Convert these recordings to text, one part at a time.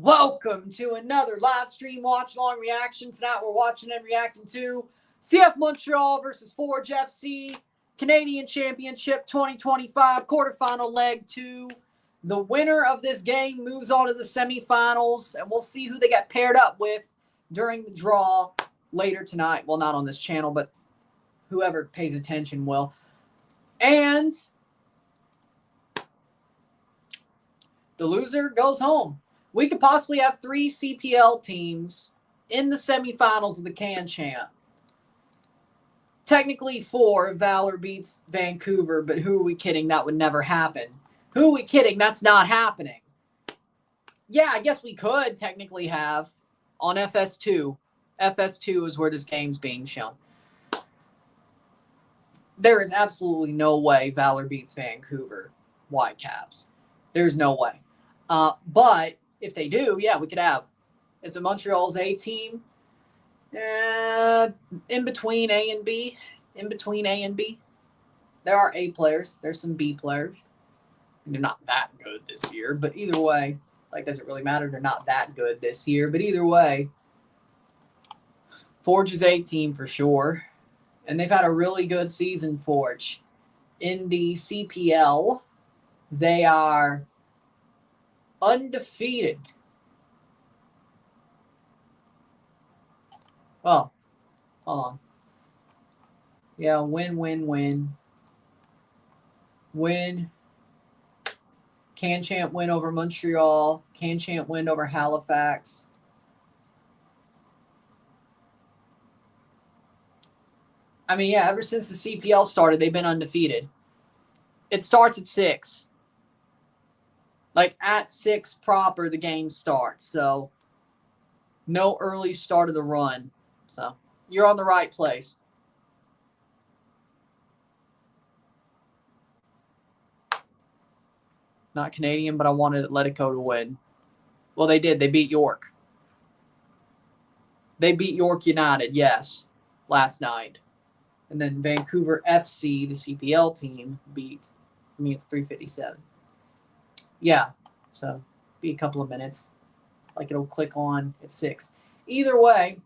Welcome to another live stream watch-along reaction. Tonight we're watching and reacting to CF Montreal versus Forge FC Canadian Championship 2025 quarterfinal leg 2. The winner of this game moves on to the semifinals, and we'll see who they get paired up with during the draw later tonight. Well, not on this channel, but whoever pays attention will. And the loser goes home. We could possibly have 3 CPL teams in the semifinals of the Can Champ. Technically 4 if Valor beats Vancouver, but who are we kidding? That would never happen. Who are we kidding? That's not happening. Yeah, I guess we could technically have on FS2. FS2 is where this game's being shown. There is absolutely no way Valor beats Vancouver Whitecaps. There's no way. But if they do, yeah, we could have. Is it Montreal's A team? In between A and B. In between A and B. There are A players. There's some B players. They're not that good this year, but either way, like, does it really matter? They're not that good this year, but either way, Forge's A team for sure. And they've had a really good season, Forge. In the CPL, they are undefeated. Well, hold on. Yeah, win. Win. Can Champ win over Montreal. Can Champ win over Halifax. I mean, yeah, ever since the CPL started, they've been undefeated. It starts at 6. Like, at 6 proper, the game starts. So, no early start of the run. So, you're on the right place. Not Canadian, but I wanted Atletico to win. Well, they did. They beat York. They beat York United, yes, last night. And then Vancouver FC, the CPL team, beat, for me, it's 357. Yeah, so be a couple of minutes. Like, it'll click on at 6. Either way,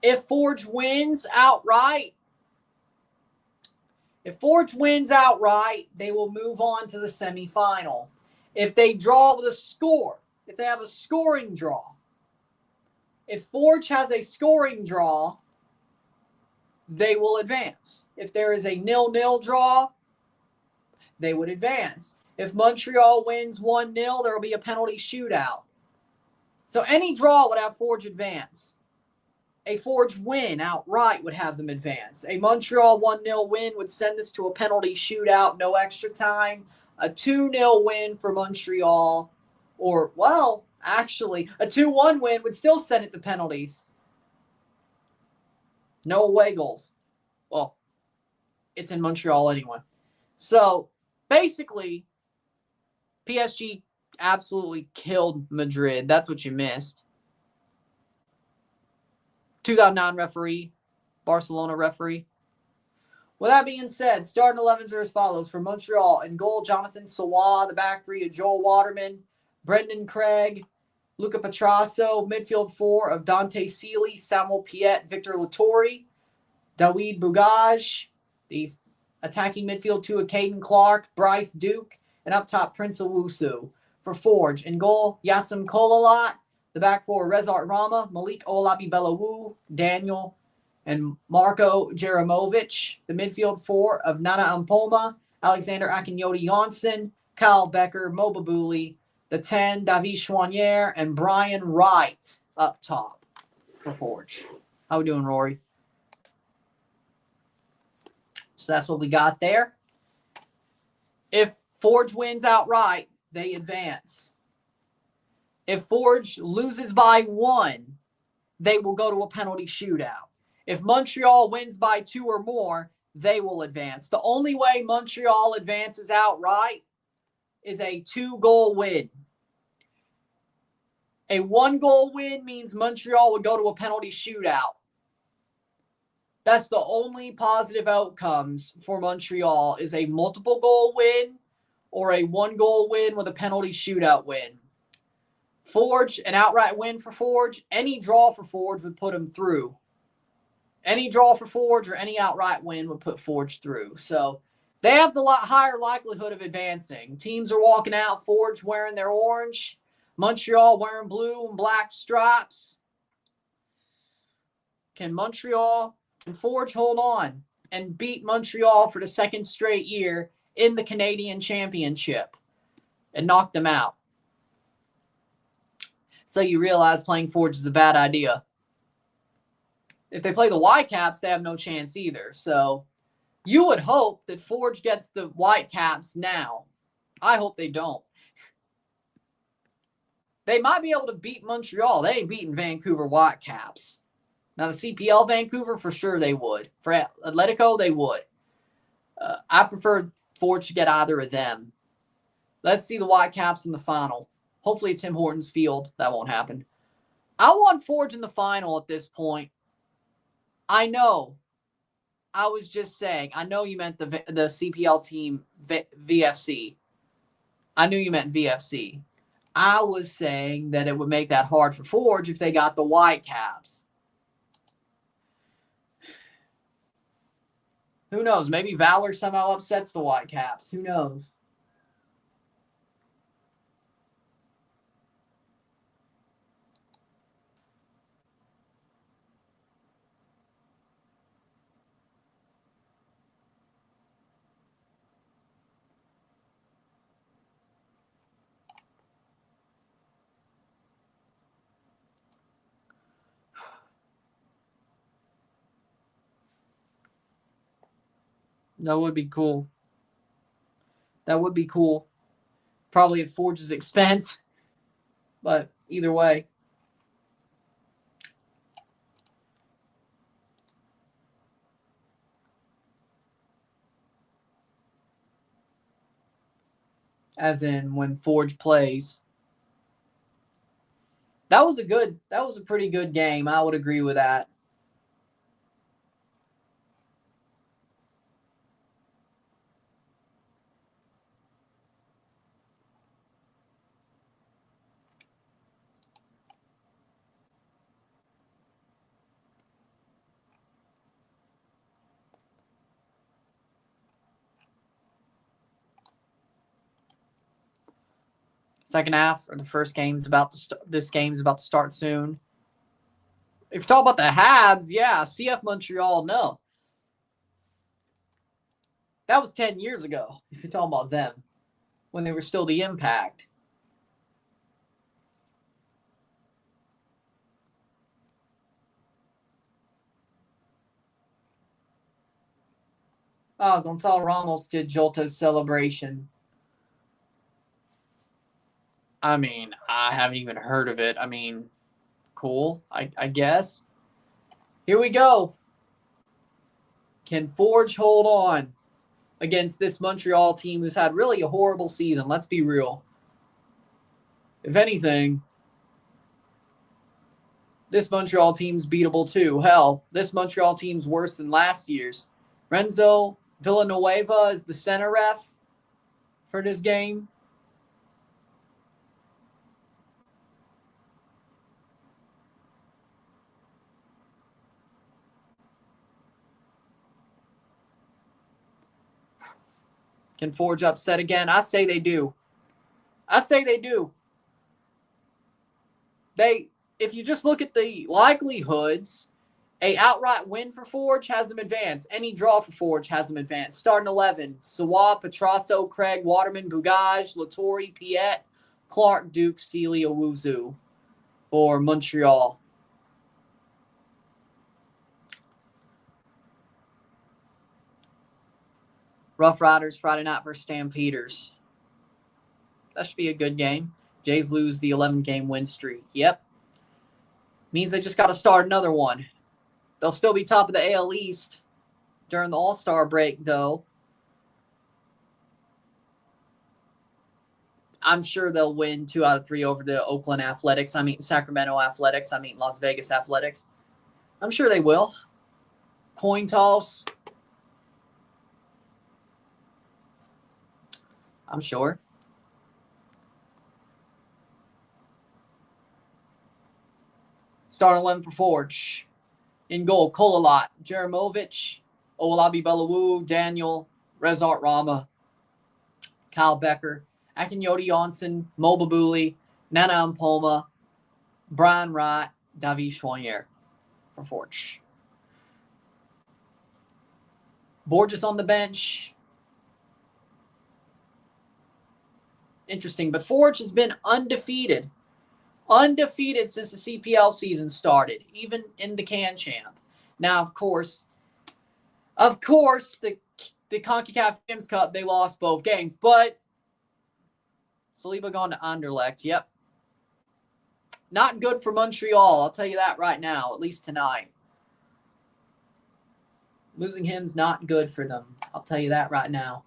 if Forge wins outright, they will move on to the semifinal. If they draw with a score, if they have a scoring draw, if Forge has a scoring draw, they will advance. If there is a 0-0 draw, they would advance. If Montreal wins 1-0, there will be a penalty shootout. So any draw would have Forge advance. A Forge win outright would have them advance. A Montreal 1-0 win would send us to a penalty shootout, no extra time. A 2-0 win for Montreal, or, well, actually, a 2-1 win would still send it to penalties. No away goals. Well, it's in Montreal anyway. So, basically, PSG absolutely killed Madrid. That's what you missed. 2009 referee, Barcelona referee. With that being said, starting 11s are as follows. For Montreal, in goal, Jonathan Sawa. The back 3 of Joel Waterman, Brendan Craig, Luca Petrasso. Midfield 4 of Dante Seeley, Samuel Piet, Victor Lattori, David Bugaj. The attacking midfield 2 of Caden Clark, Bryce Duke, and up top, Prince Owusu. For Forge, in goal, Yasim Kolalat. The back 4, Rezart Rama, Malik Olabi Belawu, Daniel, and Marco Jeremovich. The midfield 4 of Nana Ampoma, Alexander Akinyoti Janssen, Kyle Becker, Mobabuli. The 10, David Chouanier, and Brian Wright up top for Forge. How we doing, Rory? So that's what we got there. If Forge wins outright, they advance. If Forge loses by 1, they will go to a penalty shootout. If Montreal wins by 2 or more, they will advance. The only way Montreal advances outright is a 2-goal win. A 1-goal win means Montreal would go to a penalty shootout. That's the only positive outcomes for Montreal, is a multiple goal win or a 1-goal win with a penalty shootout win. Forge, an outright win for Forge. Any draw for Forge would put him through. Any draw for Forge or any outright win would put Forge through. So they have the lot higher likelihood of advancing. Teams are walking out, Forge wearing their orange, Montreal wearing blue and black stripes. Can Montreal and Forge hold on and beat Montreal for the second straight year in the Canadian Championship and knock them out? So you realize playing Forge is a bad idea. If they play the Whitecaps, they have no chance either. So you would hope that Forge gets the Whitecaps now. I hope they don't. They might be able to beat Montreal. They ain't beating Vancouver Whitecaps. Now, the CPL Vancouver, for sure they would. For Atletico, they would. I prefer Forge to get either of them. Let's see the Whitecaps in the final. Hopefully, Tim Hortons Field. That won't happen. I want Forge in the final at this point. I know. I was just saying. I know you meant the CPL team, VFC. I knew you meant VFC. I was saying that it would make that hard for Forge if they got the Whitecaps. Who knows? Maybe Valor somehow upsets the Whitecaps. Who knows? That would be cool. That would be cool. Probably at Forge's expense. But either way. As in when Forge plays. That was a pretty good game. I would agree with that. Second half or the first game's about to start. This game's about to start soon. If you're talking about the Habs, yeah, CF Montreal, no. That was 10 years ago, if you're talking about them, when they were still the Impact. Oh, Gonzalo Ramos did Jolto's celebration. I mean, I haven't even heard of it. I mean, cool, I guess. Here we go. Can Forge hold on against this Montreal team who's had really a horrible season? Let's be real. If anything, this Montreal team's beatable too. Hell, this Montreal team's worse than last year's. Renzo Villanueva is the center ref for this game. Can Forge upset again? I say they do. I say they do. If you just look at the likelihoods, a outright win for Forge has them advance. Any draw for Forge has them advance. Starting 11, Sawa, Petrasso, Craig, Waterman, Bugaj, Lattori, Piet, Clark, Duke, Sealy, Owuzu for Montreal. Rough Riders Friday night versus Stampeders. That should be a good game. Jays lose the 11-game win streak. Yep. Means they just got to start another one. They'll still be top of the AL East during the All-Star break, though. I'm sure they'll win 2 out of 3 over the Oakland Athletics. Sacramento Athletics. Las Vegas Athletics. I'm sure they will. Coin toss. I'm sure. Starting 11 for Forge. In goal, Kolalot, Jeramovic, Olabi Belawu, Daniel, Rezart Rama, Kyle Becker, Akinyoti Johnson, Mobabuli, Nana Mpoma, Brian Wright, David Choinière for Forge. Borges on the bench. Interesting, but Forge has been undefeated. Undefeated since the CPL season started, even in the Can Champ. Now, of course, the CONCACAF Champions Cup, they lost both games, but Saliba gone to Anderlecht. Yep. Not good for Montreal, I'll tell you that right now, at least tonight. Losing him's not good for them. I'll tell you that right now.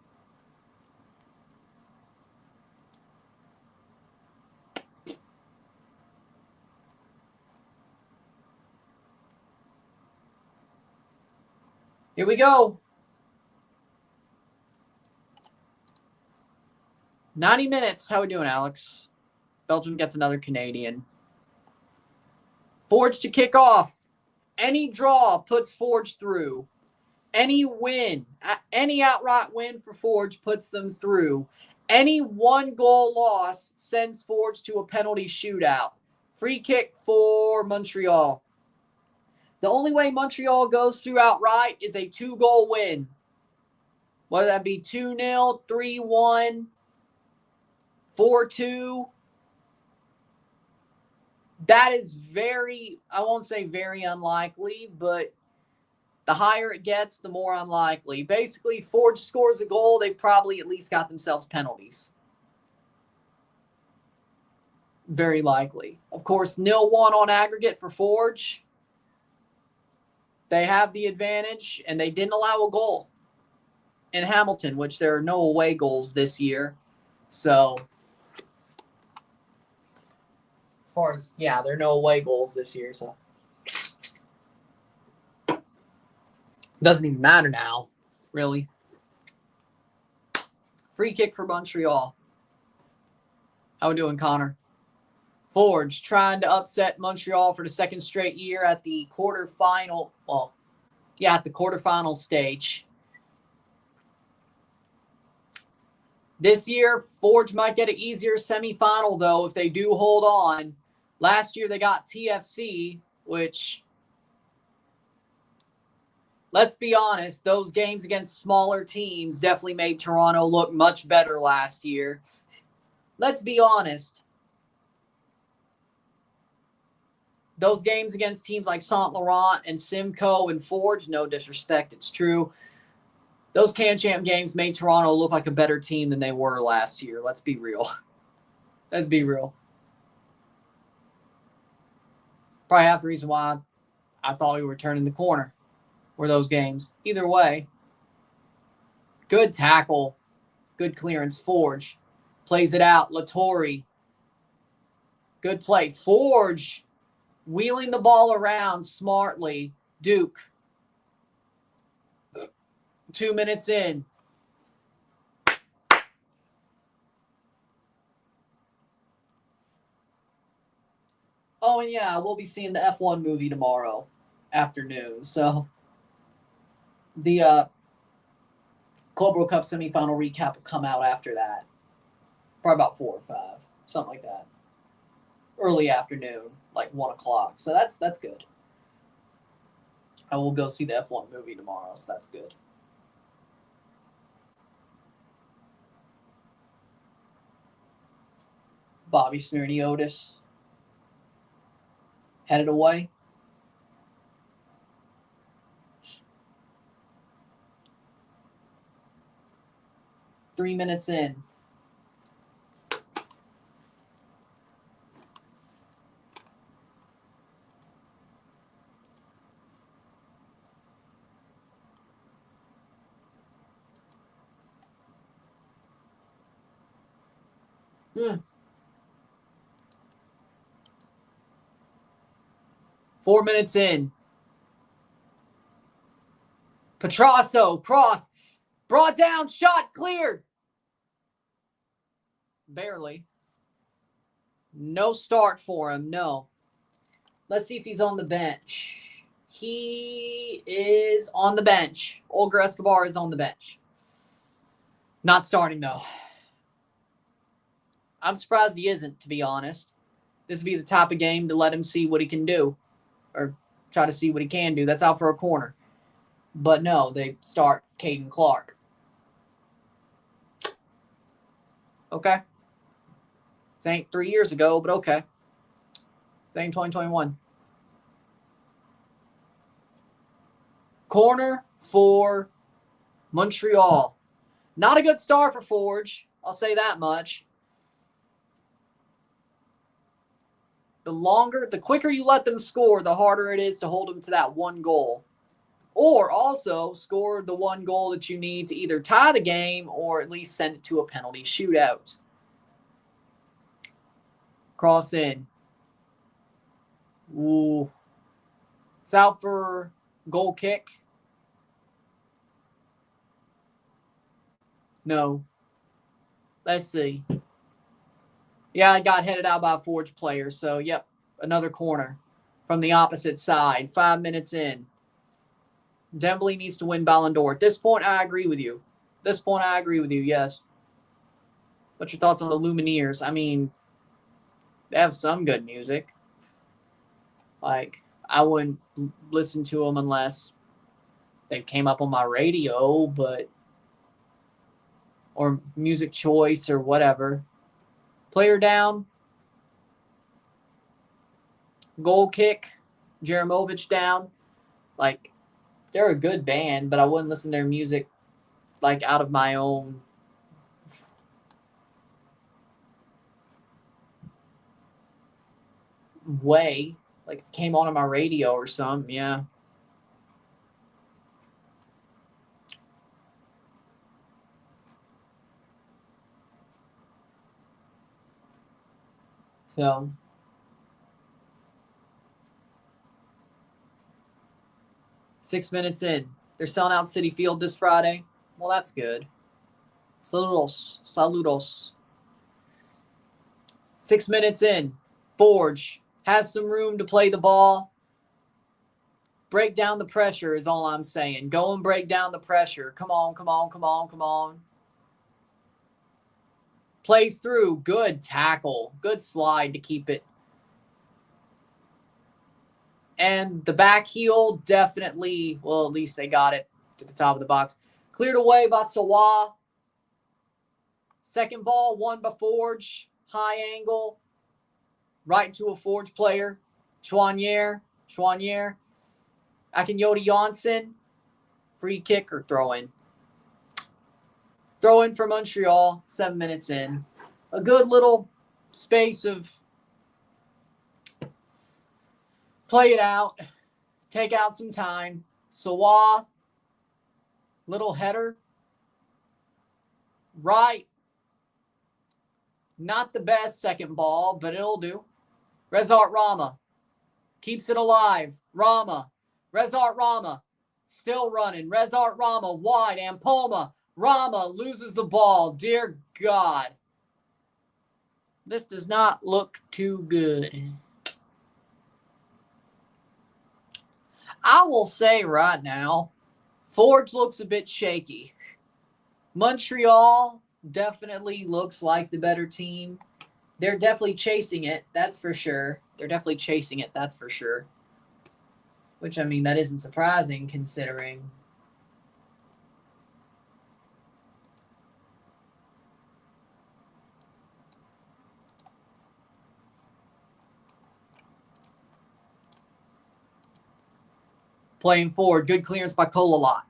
Here we go. 90 minutes. How we doing, Alex? Belgium gets another Canadian. Forge to kick off. Any draw puts Forge through. Any win, any outright win for Forge puts them through. Any one-goal loss sends Forge to a penalty shootout. Free kick for Montreal. The only way Montreal goes through outright is a 2-goal win. Whether that be 2-0, 3-1, 4-2. That is very, I won't say very unlikely, but the higher it gets, the more unlikely. Basically, Forge scores a goal, they've probably at least got themselves penalties. Very likely. Of course, 0-1 on aggregate for Forge. They have the advantage, and they didn't allow a goal in Hamilton, which there are no away goals this year. So, as far as, yeah, there are no away goals this year, so. Doesn't even matter now, really. Free kick for Montreal. How we doing, Connor? Forge trying to upset Montreal for the second straight year at the quarterfinal. Well, yeah, at the quarterfinal stage. This year, Forge might get an easier semifinal, though, if they do hold on. Last year, they got TFC, which, let's be honest, those games against smaller teams definitely made Toronto look much better last year. Let's be honest. Those games against teams like Saint Laurent and Simcoe and Forge, no disrespect, it's true. Those Can Champ games made Toronto look like a better team than they were last year. Let's be real. Let's be real. Probably half the reason why I thought we were turning the corner were those games. Either way, good tackle, good clearance. Forge plays it out. Lattori, good play. Forge wheeling the ball around smartly. Duke, 2 minutes in. Oh, and yeah, we'll be seeing the F1 movie tomorrow afternoon. So the Club World Cup semifinal recap will come out after that. Probably about 4 or 5, something like that. Early afternoon, like 1 o'clock. So that's good. I will go see the F1 movie tomorrow, so that's good. Bobby Smirniotis headed away. Three minutes in. Hmm. 4 minutes in. Petrasso, cross, brought down, shot, cleared. Barely. No start for him, no. Let's see if he's on the bench. He is on the bench. Olga Escobar is on the bench. Not starting, though. I'm surprised he isn't, to be honest. This would be the type of game to let him see what he can do. Or try to see what he can do. That's out for a corner. But no, they start Caden Clark. Okay. This ain't 3 years ago, but okay. This ain't 2021. Corner for Montreal. Not a good start for Forge. I'll say that much. The quicker you let them score, the harder it is to hold them to that one goal. Or also score the one goal that you need to either tie the game or at least send it to a penalty shootout. Cross in. Ooh. It's out for goal kick. No. Let's see. Yeah, I got headed out by a Forge player. So, yep, another corner from the opposite side. 5 minutes in. Dembele needs to win Ballon d'Or. At this point, I agree with you. Yes. What's your thoughts on the Lumineers? I mean, they have some good music. Like, I wouldn't listen to them unless they came up on my radio, or music choice or whatever. Player down. Goal kick. Jeremovich down. Like, they're a good band, but I wouldn't listen to their music like out of my own way. Like, it came on my radio or something, yeah. So, six minutes in. They're selling out City Field this Friday. Well, that's good. Saludos. 6 minutes in. Forge has some room to play the ball. Break down the pressure is all I'm saying. Go and break down the pressure. Come on. Plays through. Good tackle. Good slide to keep it. And the back heel definitely, well, at least they got it to the top of the box. Cleared away by Sawa. Second ball won by Forge. High angle. Right to a Forge player. Chouanier. Akinyoti Janssen. Free kick or throw in. Throw in for Montreal. 7 minutes in. A good little space of play it out. Take out some time. Sawa. Little header. Right. Not the best second ball, but it'll do. Rezart Rama. Keeps it alive. Rezart Rama. Still running. Rezart Rama wide. Ampoma. Rama loses the ball. Dear God. This does not look too good. I will say right now, Forge looks a bit shaky. Montreal definitely looks like the better team. They're definitely chasing it, that's for sure. Which, I mean, that isn't surprising considering playing forward. Good clearance by Kolalot.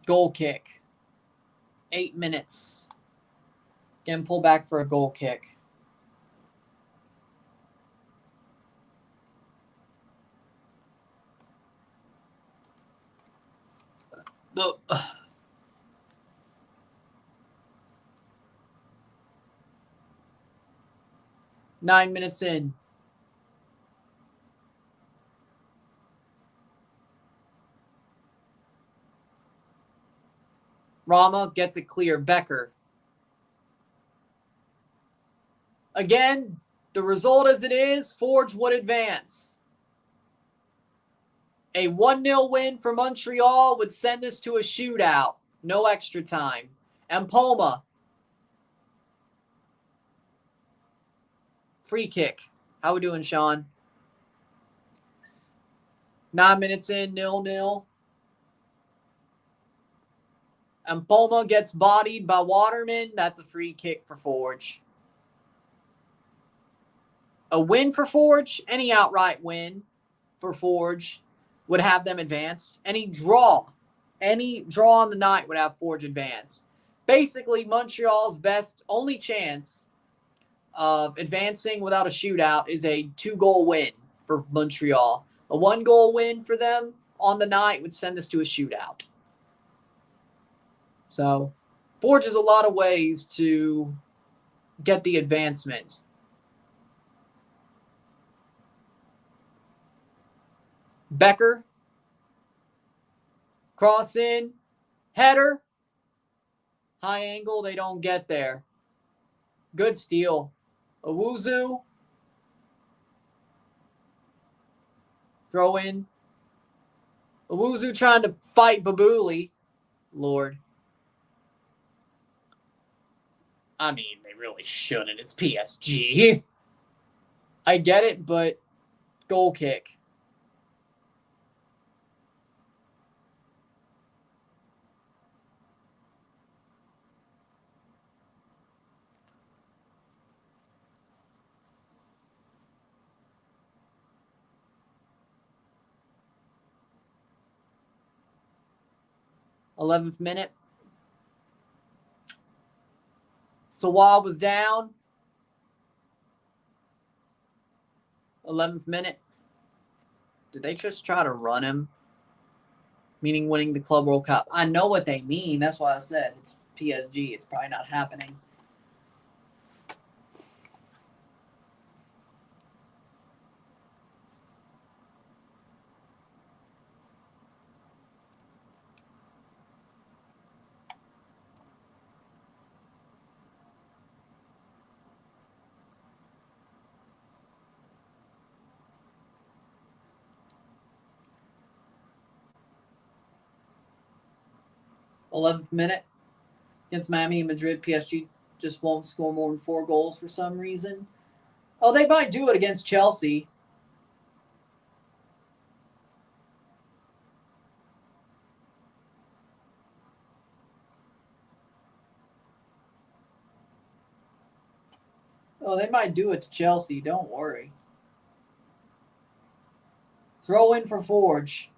Goal kick. 8 minutes. Again, pull back for a goal kick. Look. 9 minutes in. Rama gets it clear. Becker. Again, the result as it is, Forge would advance. A 1-0 win for Montreal would send us to a shootout. No extra time. And Poma. Free kick. How we doing, Sean? 9 minutes in, 0-0. And Poma gets bodied by Waterman. That's a free kick for Forge. A win for Forge, any outright win for Forge would have them advance. Any draw on the night would have Forge advance. Basically, Montreal's only chance of advancing without a shootout is a 2-goal win for Montreal. A 1-goal win for them on the night would send us to a shootout. So, Forge has a lot of ways to get the advancement. Becker. Cross in. Header. High angle. They don't get there. Good steal. Owusu. Throw in. Owusu trying to fight Babuli. Lord. I mean, they really shouldn't. It's PSG. I get it, but goal kick. th minute. Sawad was down. 11th minute. Did they just try to run him? Meaning winning the Club World Cup. I know what they mean. That's why I said it's PSG. It's probably not happening. th minute. Against Miami and Madrid, PSG just won't score more than 4 goals for some reason. Oh, they might do it against Chelsea. Oh, they might do it to Chelsea. Don't worry. Throw in for Forge.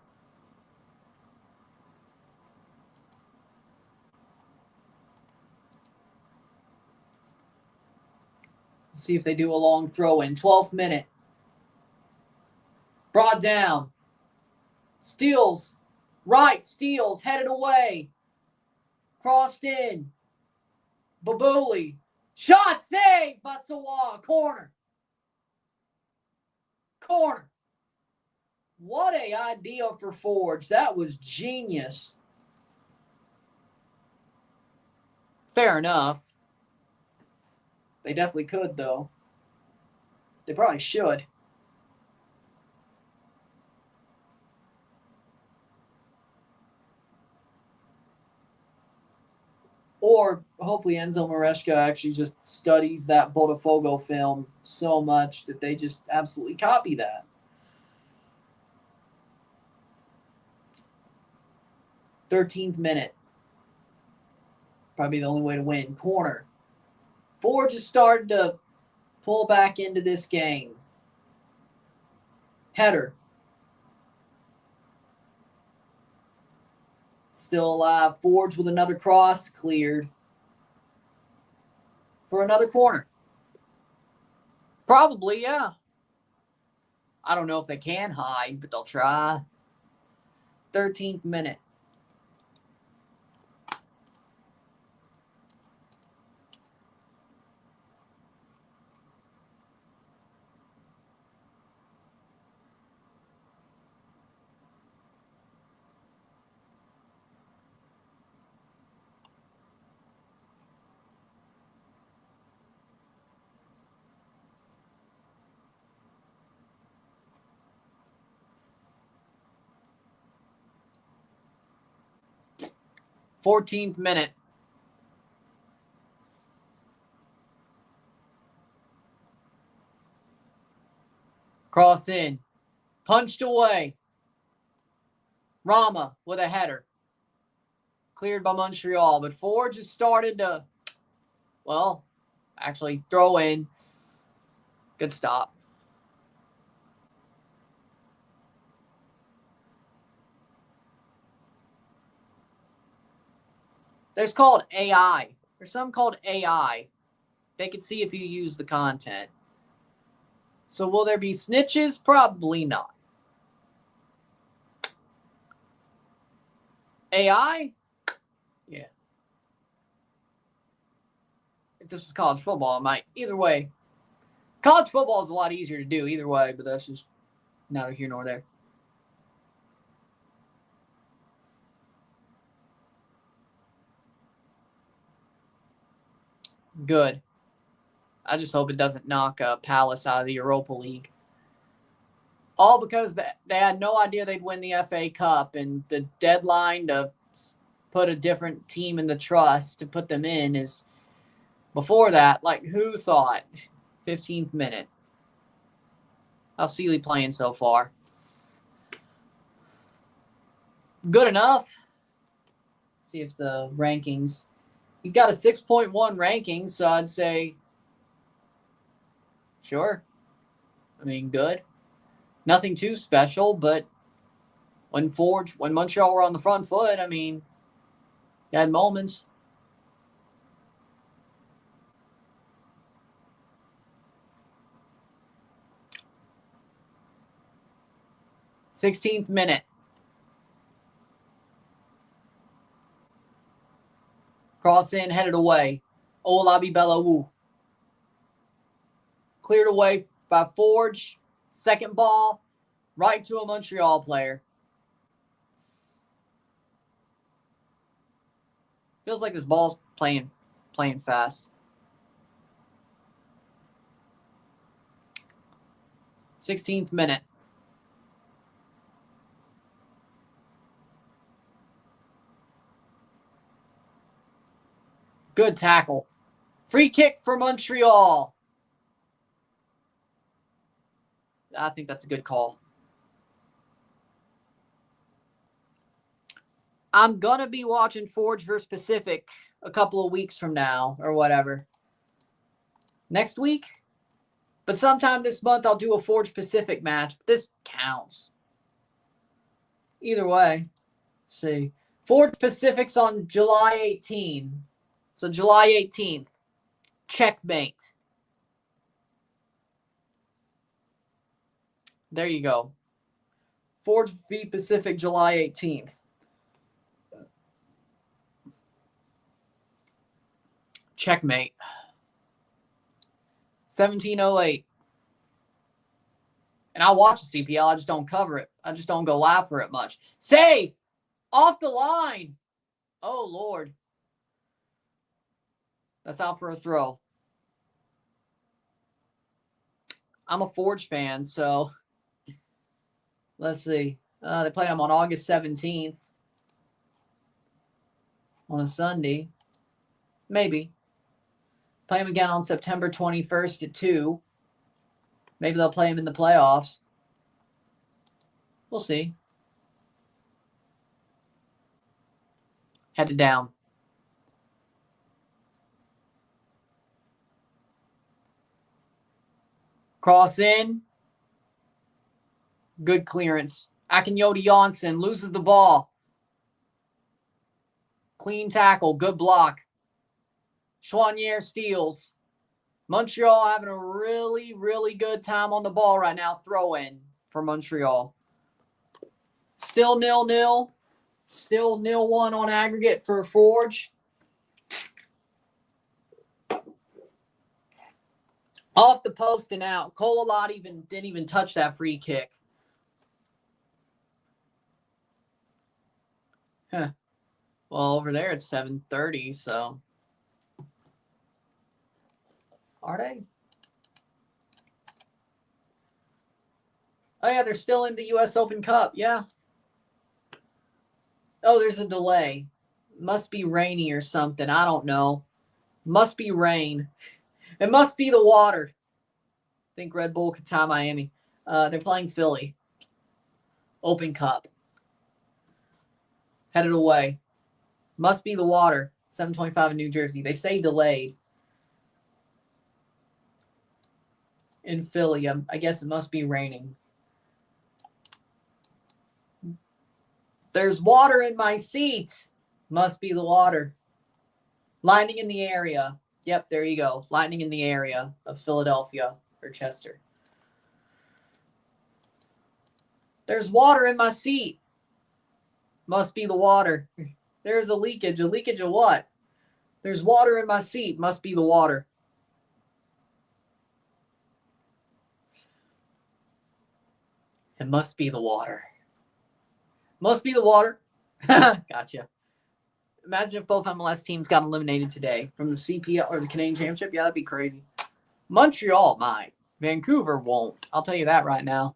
See if they do a long throw in. 12th minute. Brought down. Steals. Right. Steals. Headed away. Crossed in. Babuli. Shot saved by Sawad. Corner. Corner. What a idea for Forge. That was genius. Fair enough. They definitely could, though. They probably should. Or hopefully Enzo Maresca actually just studies that Botafogo film so much that they just absolutely copy that. Thirteenth minute. Probably the only way to win. Corner. Forge is starting to pull back into this game. Header. Still alive. Forge with another cross. Cleared. For another corner. Probably, yeah. I don't know if they can hide, but they'll try. 13th minute. 14th minute. Cross in. Punched away. Rama with a header. Cleared by Montreal. But Forge has started to, well, actually throw in. Good stop. There's called AI. There's some called AI. They can see if you use the content. So will there be snitches? Probably not. AI? Yeah. If this was college football, I might. Either way. College football is a lot easier to do either way, but that's just neither here nor there. Good. I just hope it doesn't knock Palace out of the Europa League. All because they had no idea they'd win the FA Cup, and the deadline to put a different team in the trust to put them in is before that. Like, who thought? 15th minute. How's Sealy playing so far? Good enough. See if the rankings. He's got a 6.1 ranking, so I'd say sure. I mean, good. Nothing too special, but when Montreal were on the front foot, I mean, you had moments. Sixteenth minute. Cross in, headed away. Olabi Belawu. Cleared away by Forge. Second ball, right to a Montreal player. Feels like this ball's playing fast. 16th minute. Good tackle. Free kick for Montreal. I think that's a good call. I'm going to be watching Forge vs. Pacific a couple of weeks from now or whatever. Next week? But sometime this month I'll do a Forge Pacific match. This counts. Either way. Let's see. Forge Pacific's on July 18th. So July 18th. Checkmate. There you go. Forge v Pacific, July 18th. Checkmate. 1708. And I watch the CPL. I just don't cover it. I just don't go live for it much. Save! Off the line! Oh, Lord. That's out for a throw. I'm a Forge fan, so let's see. They play them on August 17th. On a Sunday. Maybe. Play them again on September 21st at 2. Maybe they'll play them in the playoffs. We'll see. Headed down. Cross in. Good clearance. Akinyoti Janssen loses the ball. Clean tackle. Good block. Chouanier steals. Montreal having a really, really good time on the ball right now. Throw in for Montreal. Still 0-0. Still 0-1 on aggregate for Forge. Off the post and out. Eloàrd didn't even touch that free kick. Huh. Well, over there it's 7:30, so. Are they? Oh, yeah, they're still in the U.S. Open Cup. Yeah. Oh, there's a delay. Must be rainy or something. I don't know. Must be rain. It must be the water. I think Red Bull could tie Miami. They're playing Philly. Open Cup. Headed away. Must be the water. 7:25 in New Jersey. They say delayed. In Philly. I guess it must be raining. There's water in my seat. Must be the water. Lightning in the area. Yep, there you go. Lightning in the area of Philadelphia or Chester. There's water in my seat. Must be the water. There's a leakage. A leakage of what? There's water in my seat. Must be the water. It must be the water. Must be the water. Gotcha. Imagine if both MLS teams got eliminated today from the CPL or the Canadian Championship. Yeah, that'd be crazy. Montreal might. Vancouver won't. I'll tell you that right now.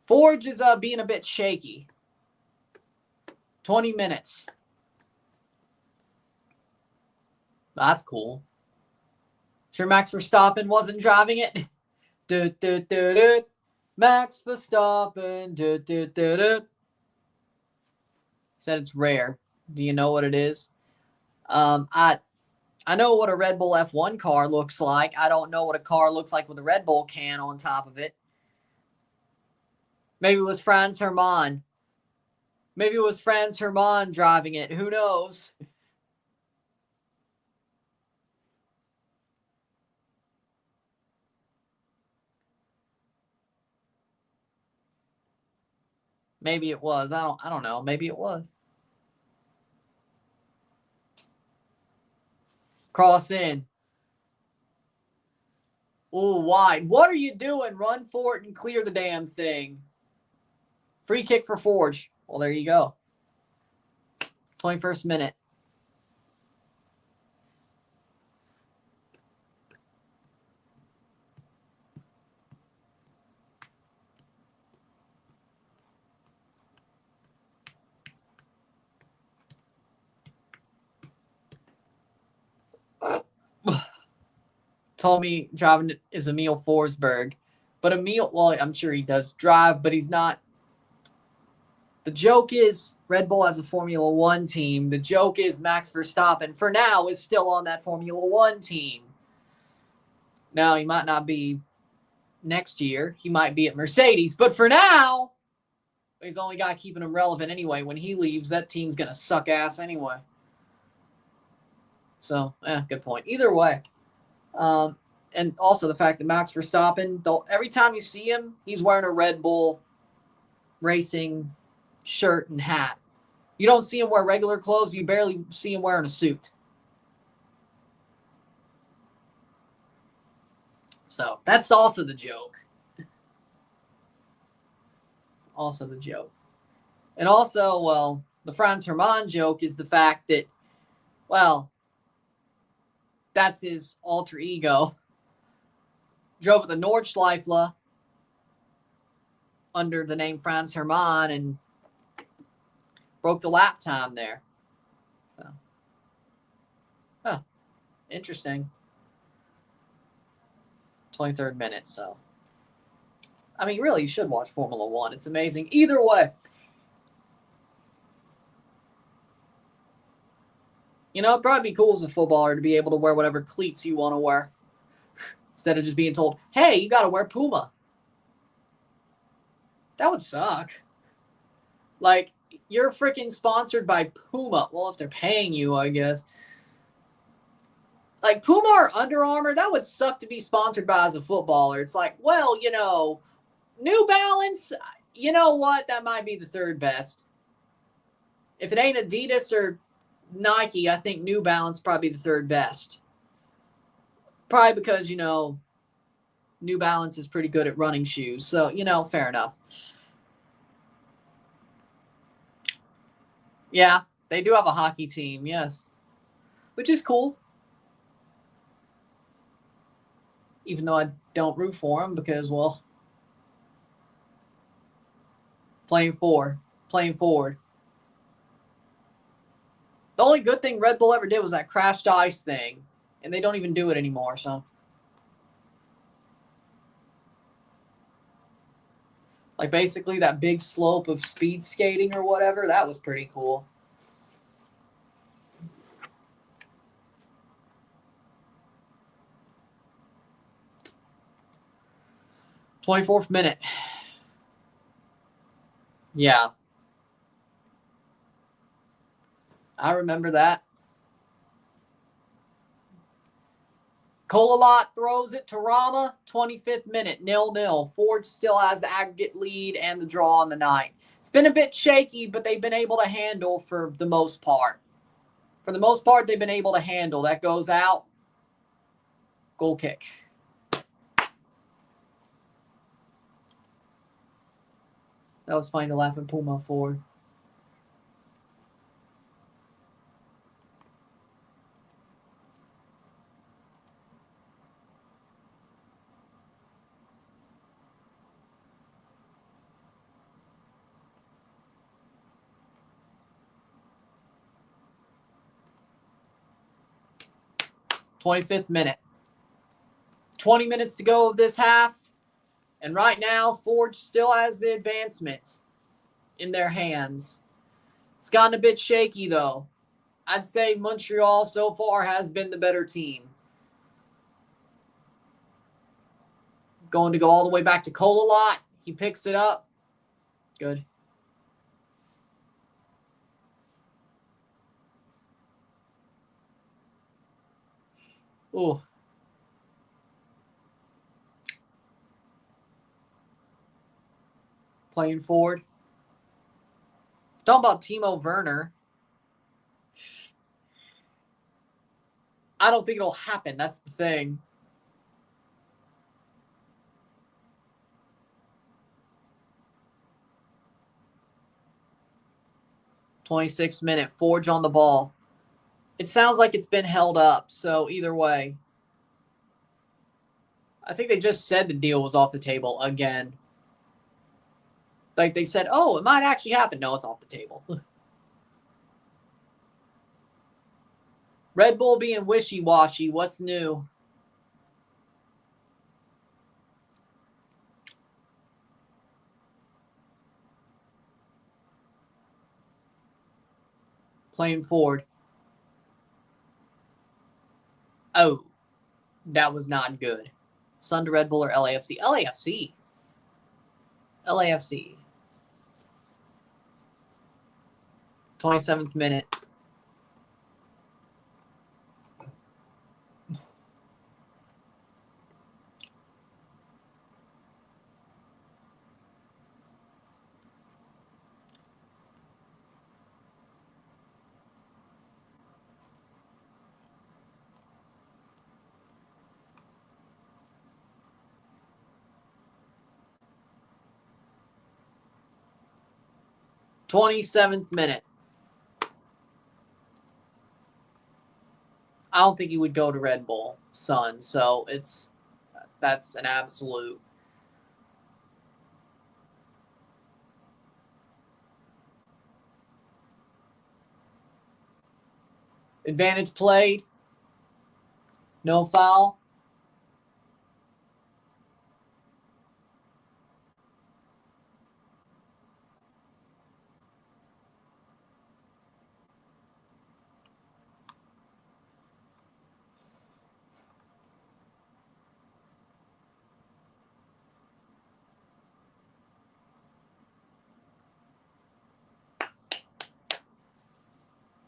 Forge is being a bit shaky. 20 minutes. That's cool. Sure Max Verstappen wasn't driving it? Max Verstappen. Said it's rare. Do you know what it is? I know what a Red Bull F1 car looks like. I don't know what a car looks like with a Red Bull can on top of it. Maybe it was Franz Hermann. Maybe it was Franz Hermann driving it. Who knows? Maybe it was. I don't know. Maybe it was. Cross in. Ooh, wide. What are you doing? Run for it and clear the damn thing. Free kick for Forge. Well, there you go. 21st minute. Told me driving is Emil Forsberg. But Emil, well, I'm sure he does drive, but he's not. The joke is Red Bull has a Formula One team. The joke is Max Verstappen, for now, is still on that Formula One team. Now, he might not be next year. He might be at Mercedes. But for now, he's the only guy keeping him relevant anyway. When he leaves, that team's going to suck ass anyway. So, good point. Either way. And also the fact that Max Verstappen, every time you see him, he's wearing a Red Bull racing shirt and hat. You don't see him wear regular clothes. You barely see him wearing a suit. So that's also the joke. Also the joke. And also, well, the Franz Hermann joke is the fact that, well, that's his alter ego. Drove with a Nordschleife under the name Franz Hermann and broke the lap time there. So, interesting. 23rd minute, so. I mean, really, you should watch Formula One. It's amazing. Either way. You know, it'd probably be cool as a footballer to be able to wear whatever cleats you want to wear. Instead of just being told, hey, you got to wear Puma. That would suck. Like, you're freaking sponsored by Puma. Well, if they're paying you, I guess. Like, Puma or Under Armour, that would suck to be sponsored by as a footballer. It's like, well, you know, New Balance, you know what? That might be the third best. If it ain't Adidas or Nike, I think New Balance probably the third best. Probably because, you know, New Balance is pretty good at running shoes. So, you know, fair enough. Yeah, they do have a hockey team, yes. Which is cool. Even though I don't root for them because, well, playing forward. The only good thing Red Bull ever did was that crashed ice thing, and they don't even do it anymore, so. Like, basically, that big slope of speed skating or whatever, that was pretty cool. "24th minute. Yeah. I remember that. Eloàrd throws it to Rama, 25th minute, 0-0. Forge still has the aggregate lead and the draw on the night. It's been a bit shaky, but they've been able to handle for the most part. For the most part, they've been able to handle. That goes out. Goal kick. That was fine to laugh at Puma for. "25th minute. 20 minutes to go of this half. And right now, Forge still has the advancement in their hands. It's gotten a bit shaky, though. I'd say Montreal so far has been the better team. Going to go all the way back to Eloàrd. He picks it up. Good. Ooh. Playing forward. Talking about Timo Werner. I don't think it'll happen. That's the thing. "26th minute. Forge on the ball. It sounds like it's been held up, so either way. I think they just said the deal was off the table again. Like they said, oh, it might actually happen. No, it's off the table. Red Bull being wishy-washy. What's new? Playing forward. Oh, that was not good. Sun to Red Bull or LAFC? LAFC. LAFC. 27th minute. "27th minute. I don't think he would go to Red Bull, Sun. So that's an absolute. Advantage played. No foul.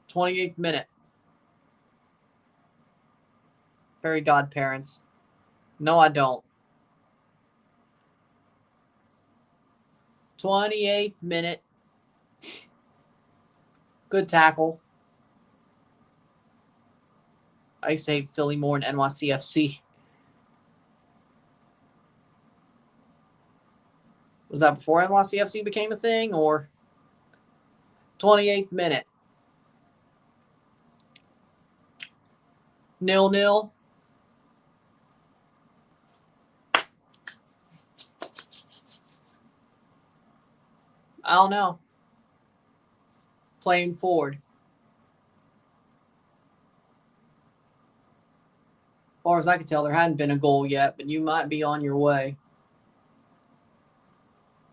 "28th minute. Fairy godparents. No, I don't. 28th minute. Good tackle. I used to hate Philly more than NYCFC. Was that before NYCFC became a thing, or 28th minute? 0-0. I don't know. Playing forward. far as I could tell, there hadn't been a goal yet, but you might be on your way.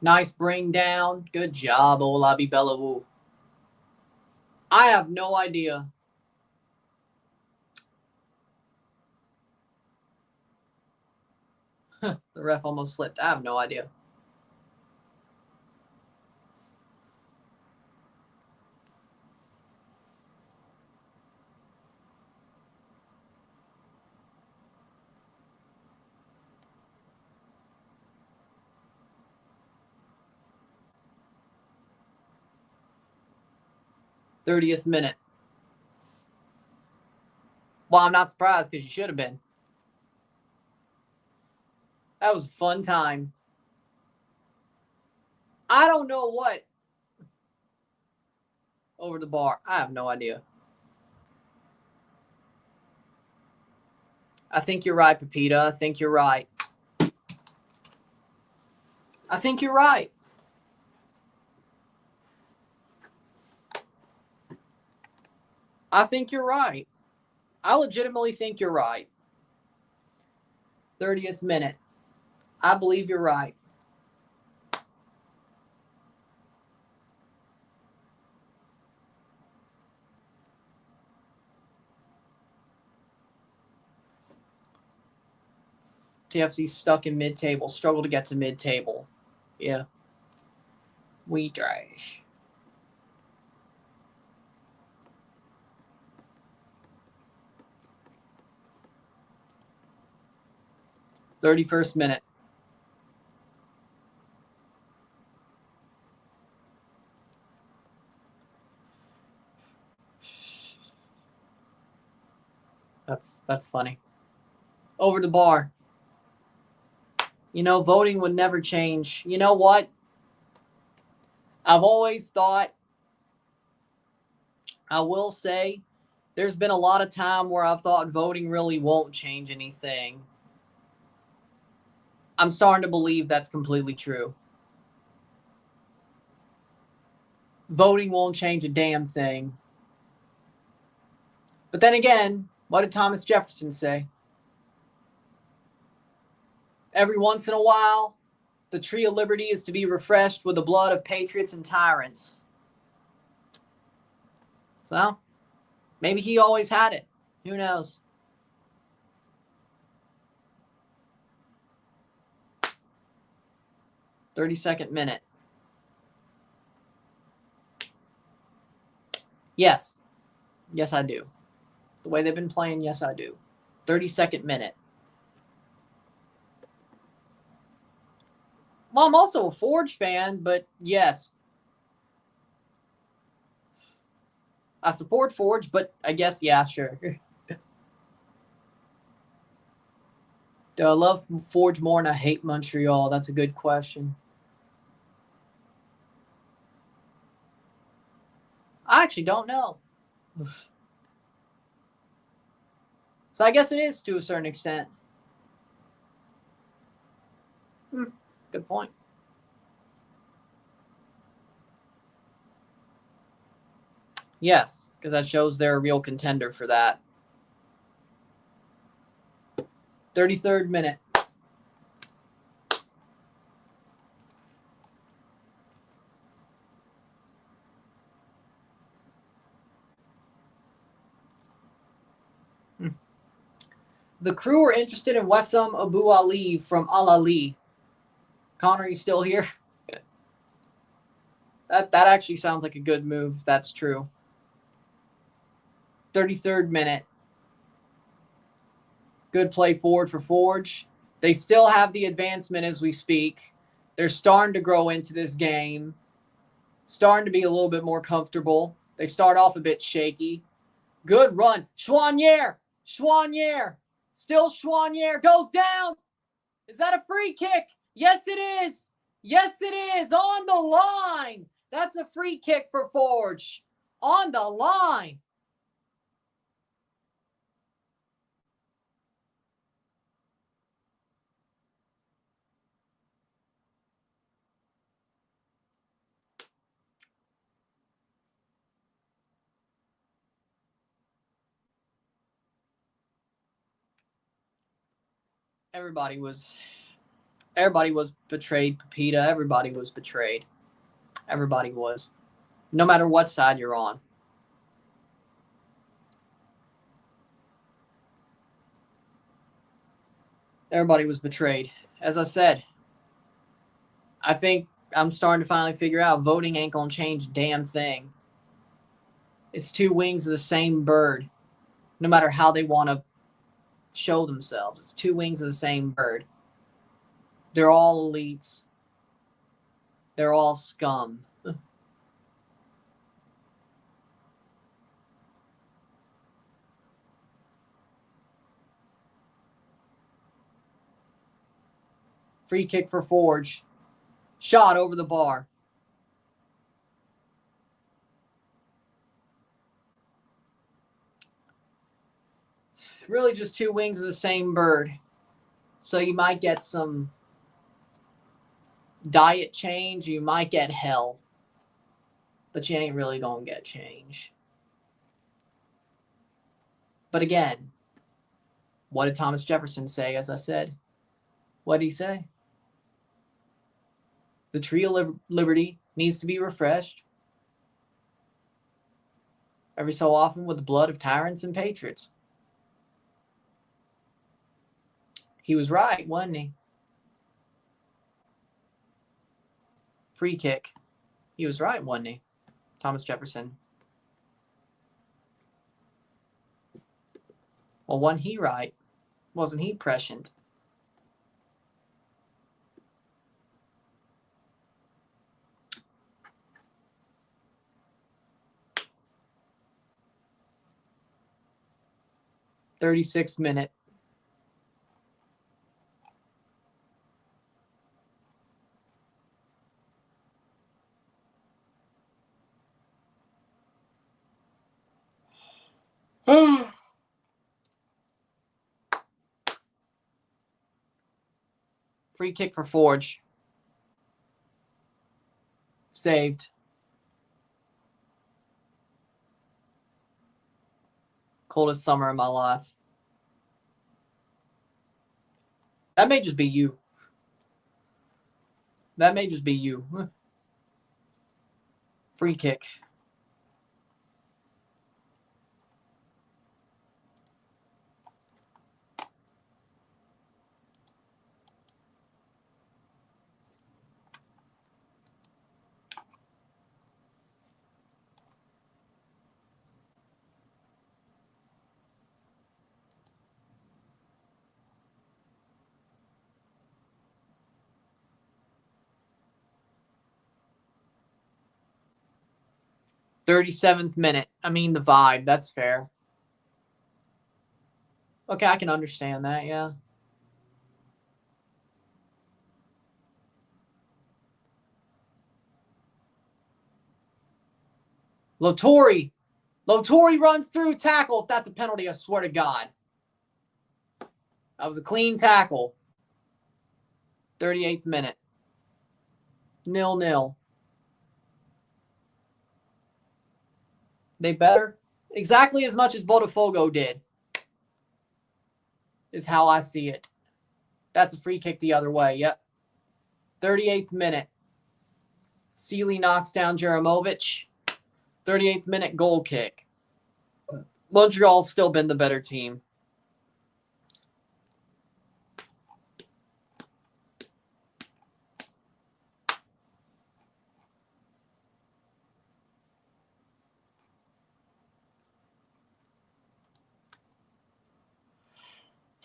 Nice bring down. Good job, Olabi Belawu. I have no idea. The ref almost slipped. I have no idea. '30th minute. Well, I'm not surprised because you should have been. That was a fun time. I don't know what. Over the bar. I have no idea. I think you're right, Pepita. I think you're right. I think you're right. I think you're right. I legitimately think you're right. 30th minute. I believe you're right. TFC stuck in mid-table. Struggle to get to mid-table. Yeah. We trash. '31st minute. That's funny. Over the bar. You know, voting would never change. You know what? I've always thought, I will say, there's been a lot of time where I've thought voting really won't change anything. I'm starting to believe that's completely true. Voting won't change a damn thing. But then again, what did Thomas Jefferson say? Every once in a while, the tree of liberty is to be refreshed with the blood of patriots and tyrants. So, maybe he always had it. Who knows? '32nd minute. Yes. Yes, I do. The way they've been playing, yes, I do. 32nd minute. Well, I'm also a Forge fan, but yes. I support Forge, but I guess, yeah, sure. Do I love Forge more and I hate Montreal? That's a good question. I actually don't know. So I guess it is to a certain extent. Good point. Yes, because that shows they're a real contender for that. 33rd minute. The crew are interested in Wessam Abu Ali from Al Ali. Connor, you still here? That actually sounds like a good move, if that's true. 33rd minute. Good play forward for Forge. They still have the advancement as we speak. They're starting to grow into this game. Starting to be a little bit more comfortable. They start off a bit shaky. Good run. Chouanière. Still Chouanière. Goes down. Is that a free kick? Yes, it is. Yes, it is. On the line. That's a free kick for Forge. On the line. Everybody was betrayed, Pepita. Everybody was betrayed. Everybody was. No matter what side you're on. Everybody was betrayed. As I said, I think I'm starting to finally figure out voting ain't going to change a damn thing. It's two wings of the same bird, no matter how they want to show themselves. It's two wings of the same bird. They're all elites. They're all scum. Free kick for Forge. Shot over the bar. It's really just two wings of the same bird. So you might get some diet change. You might get hell. But you ain't really going to get change. But again, what did Thomas Jefferson say, as I said? What did he say? The tree of liberty needs to be refreshed every so often with the blood of tyrants and patriots. He was right, wasn't he? Free kick. He was right, wasn't he? Thomas Jefferson. Well, wasn't he right? Wasn't he prescient? .36 minute. Free kick for Forge. Saved. Coldest summer of my life. That may just be you. That may just be you. Free kick. .37th minute. I mean, the vibe. That's fair. Okay, I can understand that, yeah. Lotori runs through tackle. If that's a penalty, I swear to God. That was a clean tackle. 38th minute. 0-0. They better. Exactly as much as Botafogo did. Is how I see it. That's a free kick the other way. Yep. 38th minute. Seeley knocks down Jaramovic. 38th minute goal kick. Montreal's still been the better team.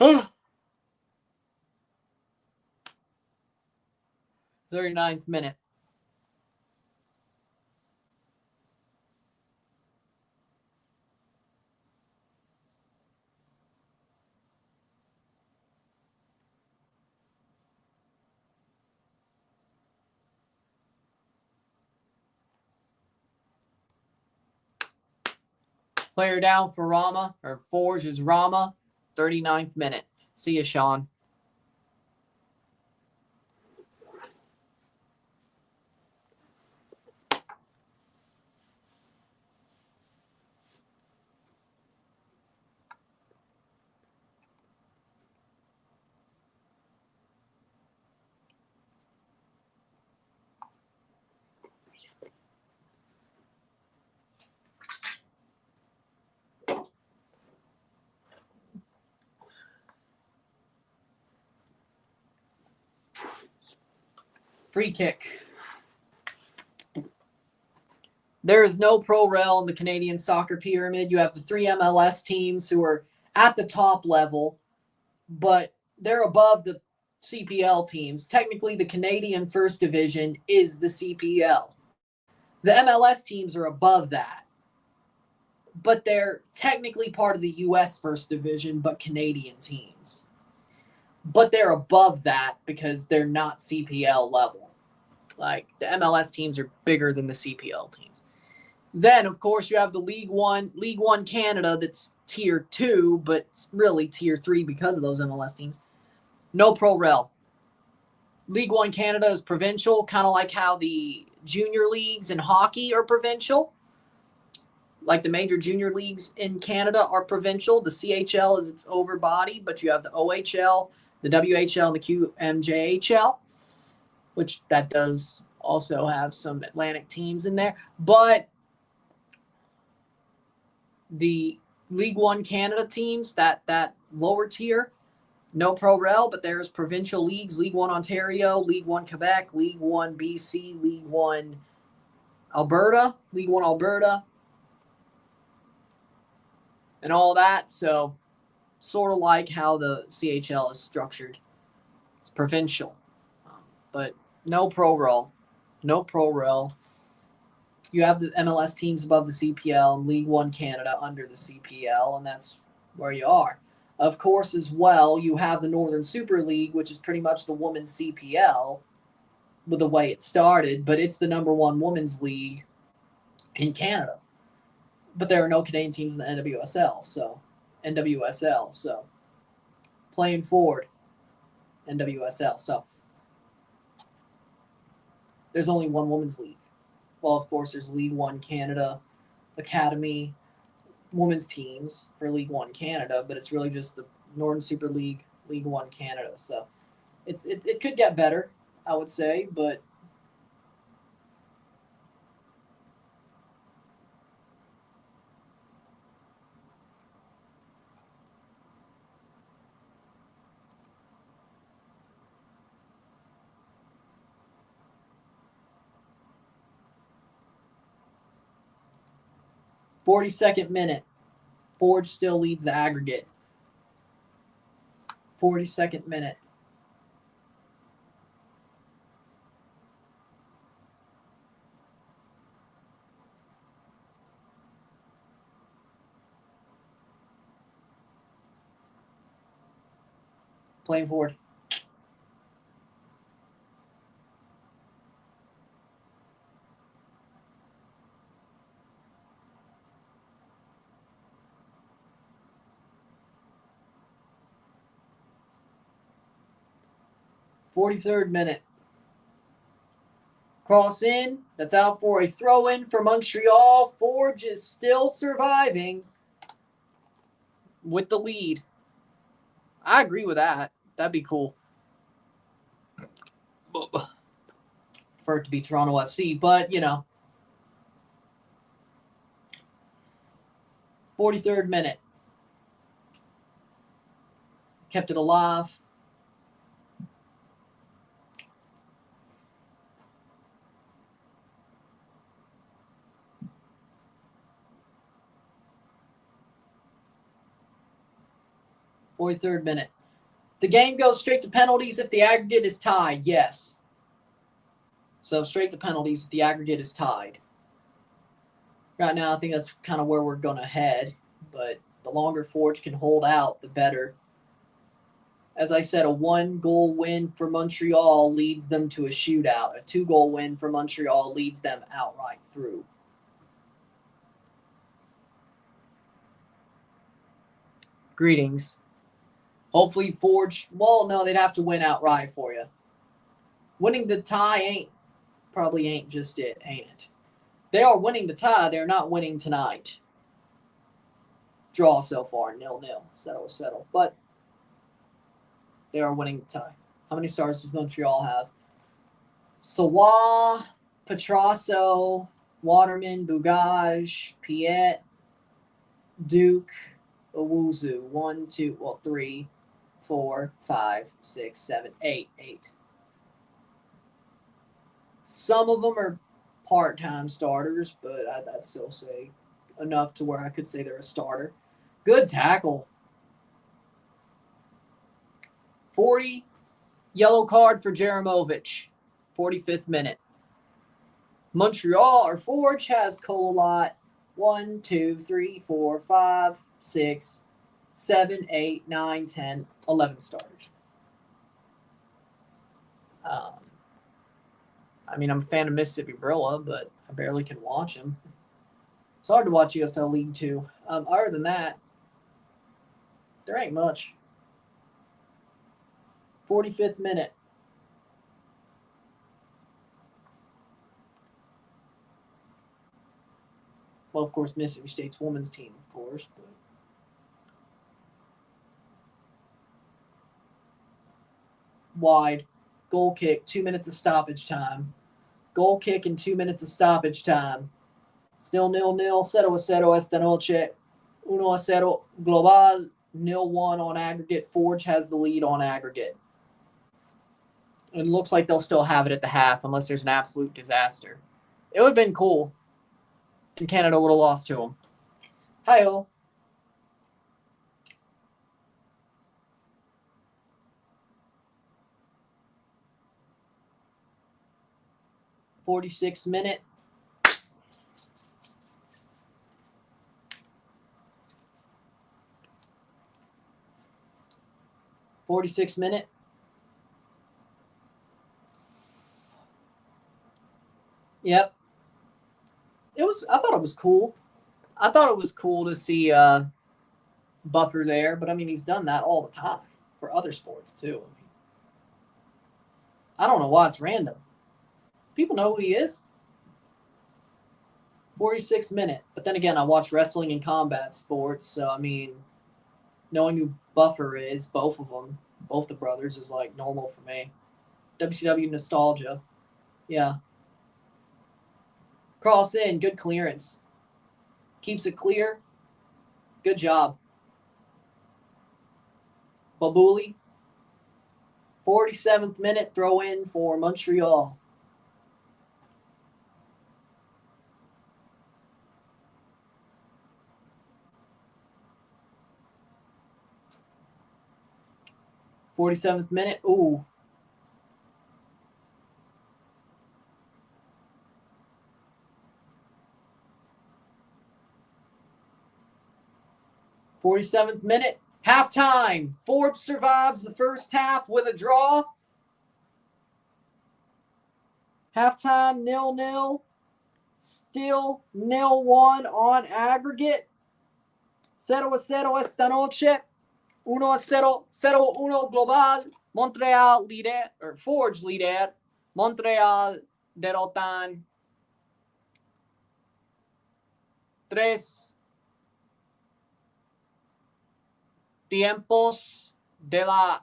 Huh. 39th minute. Player down for Rama, or Forge is Rama. 39th minute. See you, Sean. Free kick. There is no pro rel in the Canadian soccer pyramid. You have the 3 MLS teams who are at the top level, but they're above the CPL teams. Technically, the Canadian First Division is the CPL. The MLS teams are above that, but they're technically part of the US First Division, but Canadian teams. But they're above that because they're not CPL level. Like, the MLS teams are bigger than the CPL teams. Then, of course, you have the League One Canada that's Tier 2, but it's really Tier 3 because of those MLS teams. No pro rel. League One Canada is provincial, kind of like how the junior leagues in hockey are provincial. Like the major junior leagues in Canada are provincial. The CHL is its over body, but you have the OHL, the WHL, and the QMJHL, which that does also have some Atlantic teams in there. But the League One Canada teams, that lower tier, no pro rel, but there's provincial leagues: League One Ontario, League One Quebec, League One BC, League One Alberta, and all that. So sort of like how the CHL is structured. It's provincial, but no pro rel. You have the MLS teams above the CPL and League One Canada under the CPL, and that's where you are. Of course, as well, you have the Northern Super League, which is pretty much the women's CPL with the way it started, but it's the number one women's league in Canada. But there are no Canadian teams in the NWSL, so playing forward, NWSL. So there's only one women's league. Well, of course, there's League One Canada Academy women's teams for League One Canada, but it's really just the Northern Super League, League One Canada. So it could get better, I would say, but .42 minute. Forge still leads the aggregate. 42nd minute. Playing forward. .43 minute. Cross in. That's out for a throw-in for Montreal. Forge is still surviving with the lead. I agree with that. That'd be cool. For it to be Toronto FC, but, you know. 43rd minute. Kept it alive. .43rd minute. The game goes straight to penalties if the aggregate is tied. Yes. So straight to penalties if the aggregate is tied. Right now, I think that's kind of where we're going to head. But the longer Forge can hold out, the better. As I said, a 1-goal win for Montreal leads them to a shootout. A 2-goal win for Montreal leads them outright through. Greetings. Hopefully Forge, well, no, they'd have to win outright for you. Winning the tie probably ain't just it, ain't it? They are winning the tie. They're not winning tonight. Draw so far, 0-0. Settle. But they are winning the tie. How many stars does Montreal have? Sawa, Petrasso, Waterman, Bugaj, Piet, Duke, Owuzu. 1, 2, 3, 4, 5, 6, 7, 8. 8. Some of them are part-time starters, but I'd still say enough to where I could say they're a starter. Good tackle. 40, yellow card for Jaramovic. 45th minute. Montreal, or Forge, has Kololot 1, 2, 3, 4, 5, 6, 7, 8, 9, 10, 11 starters. I mean, I'm a fan of Mississippi Brilla, but I barely can watch him. It's hard to watch USL League 2. Other than that, there ain't much. 45th minute. Well, of course, Mississippi State's women's team, of course. But wide. Goal kick, 2 minutes of stoppage time. Goal kick in 2 minutes of stoppage time. Still 0-0. 0-0 esta noche. 1-0 global. 0-1 on aggregate. Forge has the lead on aggregate. It looks like they'll still have it at the half unless there's an absolute disaster. It would have been cool. And Canada would have lost to them. Hi-oh. '46th minute. '46th minute. Yep. I thought it was cool. I thought it was cool to see Buffer there, but I mean, he's done that all the time for other sports too. I don't know why it's random. People know who he is. 46th minute. But then again, I watch wrestling and combat sports, so I mean, knowing who Buffer is, both of them, both the brothers, is like normal for me. WCW nostalgia. Yeah. Cross in, good clearance. Keeps it clear. Good job. Babuli. 47th minute, throw in for Montreal. '47th minute. Ooh. '47th minute. Halftime. Forge survives the first half with a draw. Halftime 0-0. Still 0-1 on aggregate. 0-0 esta noche. 1-0. 0-1 global. Montreal líder, or Forge líder. Montreal derrotan 3 tiempos de la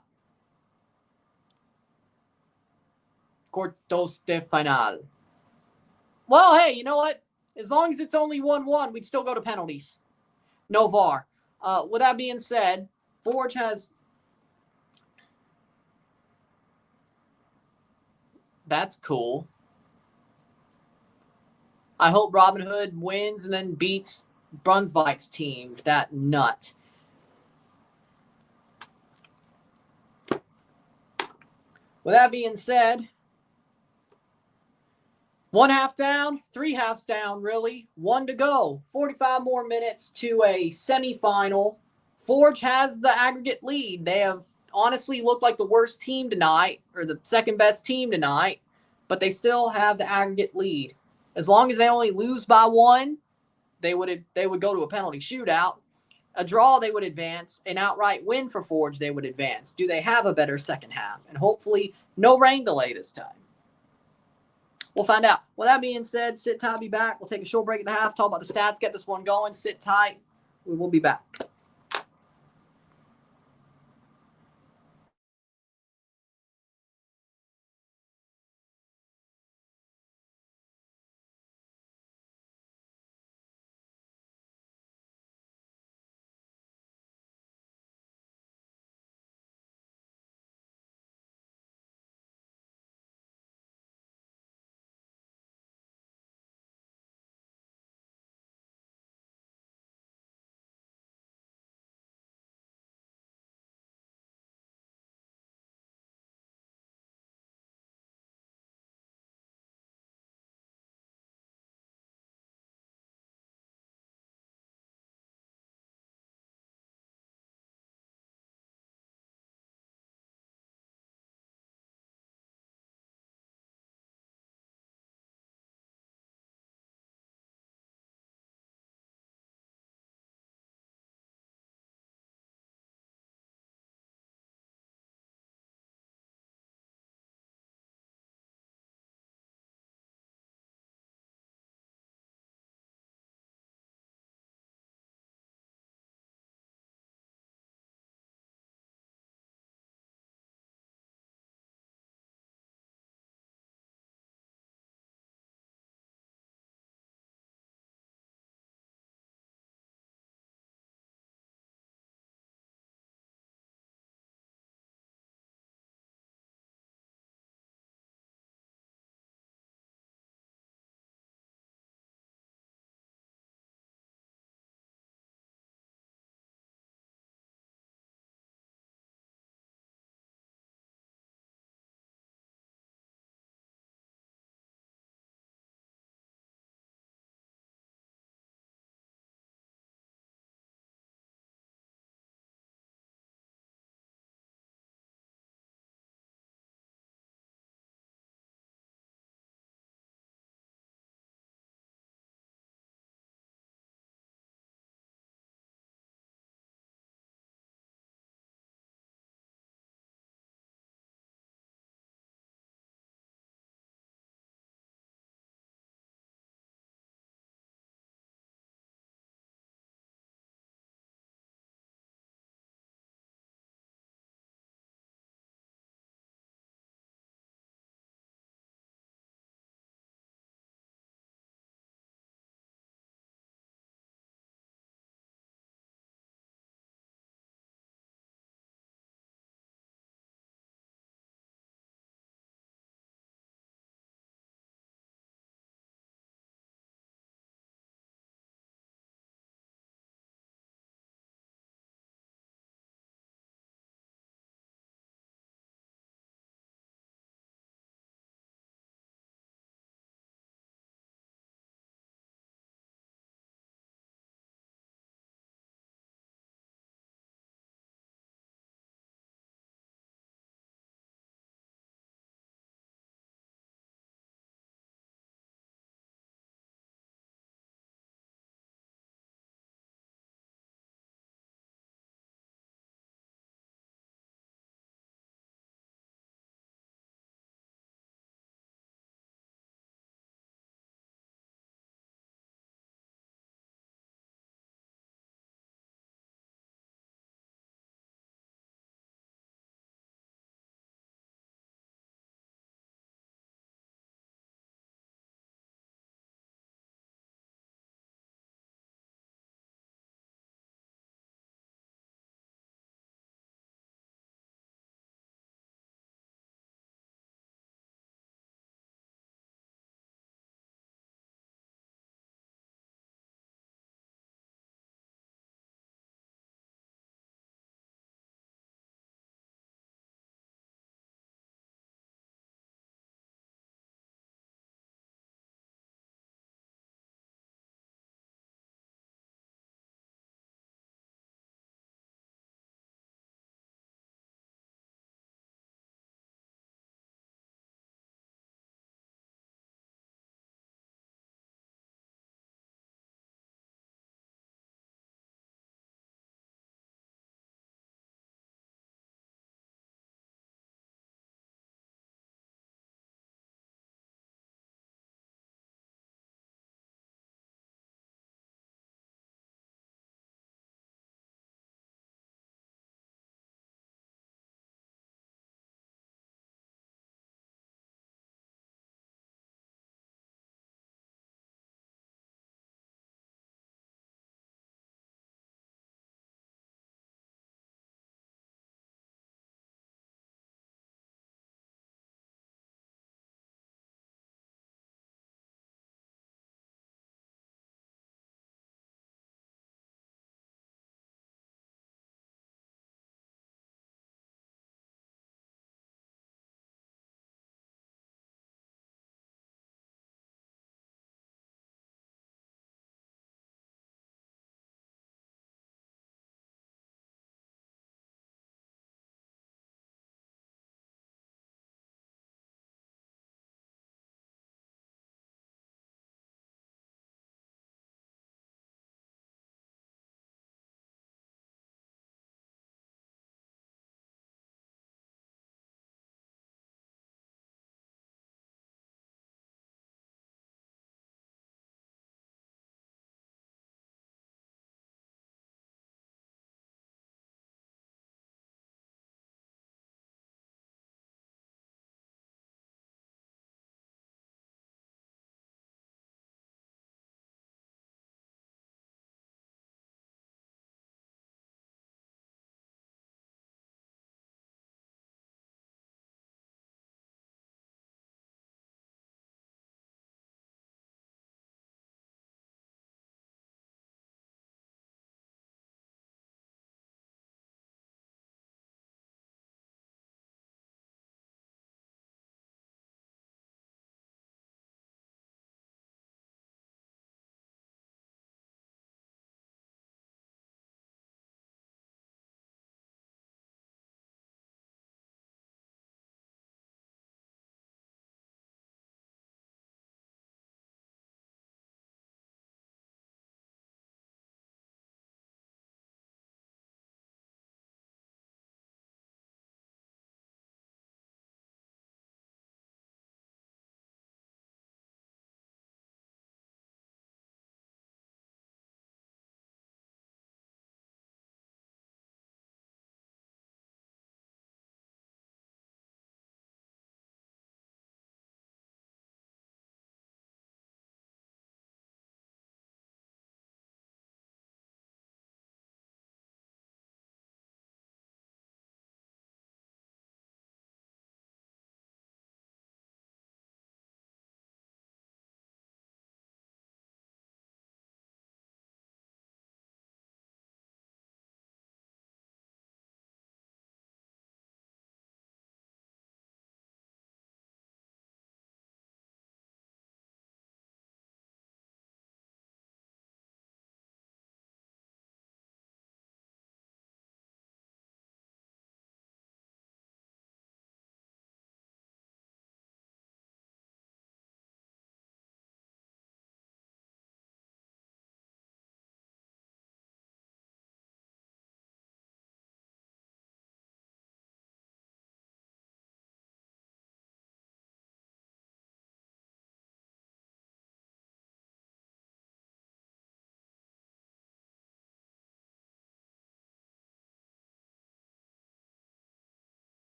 cuartos de final. Well, hey, you know what? As long as it's only 1-1, we'd still go to penalties. No VAR. With that being said, Forge has... That's cool. I hope Robin Hood wins and then beats Brunswick's team. That nut. With that being said, 1 half down, 3 halves down, really. 1 to go. 45 more minutes to a semifinal. Forge has the aggregate lead. They have honestly looked like the worst team tonight, or the second best team tonight, but they still have the aggregate lead. As long as they only lose by 1, they would go to a penalty shootout. A draw, they would advance. An outright win for Forge, they would advance. Do they have a better second half? And hopefully no rain delay this time. We'll find out. With that being said, sit tight, be back. We'll take a short break at the half, talk about the stats, get this one going. Sit tight. We will be back.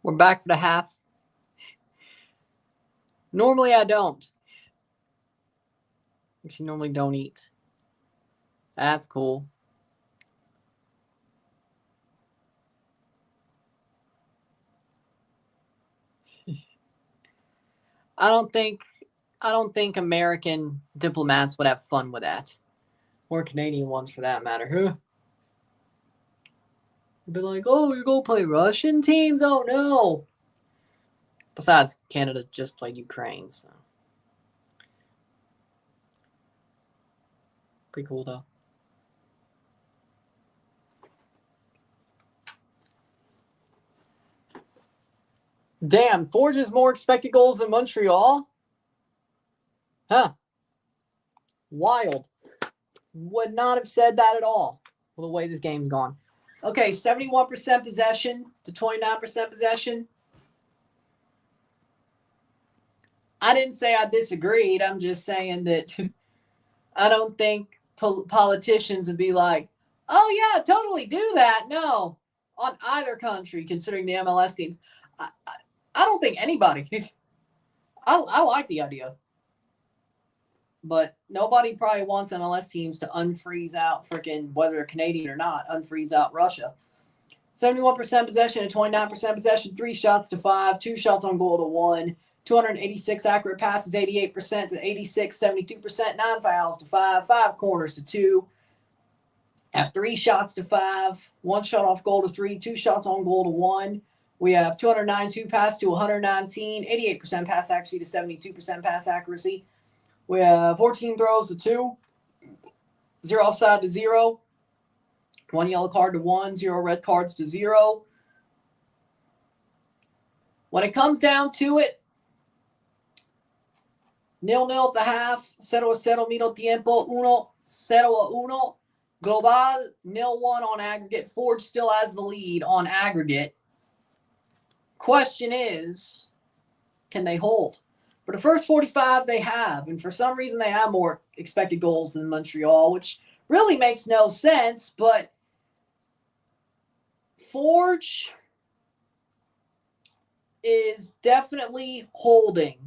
We're back for the half. Normally I don't. Actually, normally don't eat. That's cool. I don't think American diplomats would have fun with that. Or Canadian ones for that matter. Huh? They'd be like, oh, you're going to play Russian teams? Oh, no. Besides, Canada just played Ukraine, so. Pretty cool, though. Damn, Forge has more expected goals than Montreal? Huh. Wild. Would not have said that at all with the way this game's gone. Okay, 71% possession to 29% possession. I didn't say I disagreed. I'm just saying that I don't think politicians would be like, oh, yeah, totally do that. No, on either country, considering the MLS teams. I don't think anybody. I like the idea. But nobody probably wants MLS teams to unfreeze out freaking, whether they're Canadian or not, unfreeze out Russia. 71% possession to 29% possession, 3 shots to 5, 2 shots on goal to 1, 286 accurate passes, 88% to 86, 72%, 9 fouls to 5, 5 corners to 2, have 3 shots to 5, 1 shot off goal to 3, 2 shots on goal to 1. We have 292 pass to 119, 88% pass accuracy to 72% pass accuracy. We have 14 throws to 2, 0 offside to 0, 1 yellow card to 1, 0 red cards to 0. When it comes down to it, 0-0 at the half, 0-0 medio tiempo, 1-0-1. Global, 0-1 on aggregate. Forge still has the lead on aggregate. Question is, can they hold? For the first 45, they have. And for some reason, they have more expected goals than Montreal, which really makes no sense. But Forge is definitely holding.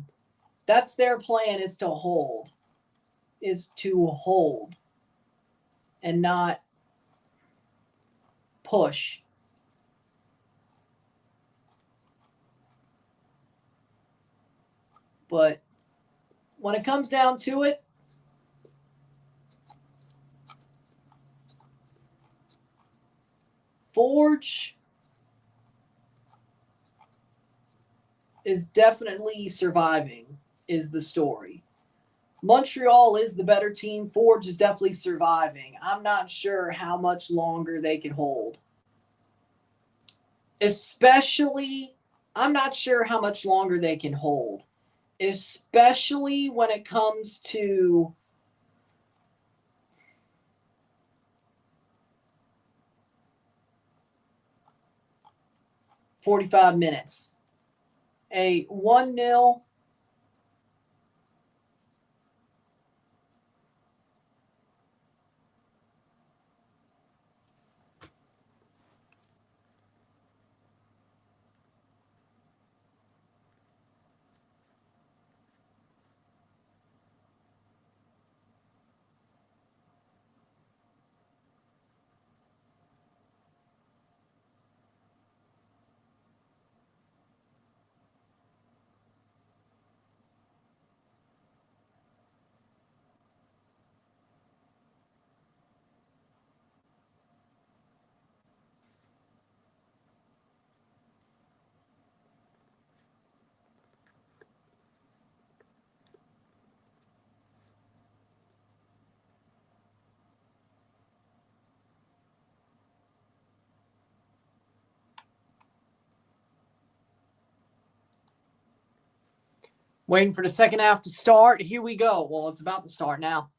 That's their plan, is to hold. And not push. But when it comes down to it, Forge is definitely surviving, is the story. Montreal is the better team. Forge is definitely surviving. I'm not sure how much longer they can hold. I'm not sure how much longer they can hold. Especially when it comes to .45 minutes. A 1-0 Waiting for the second half to start. Here we go. Well, it's about to start now.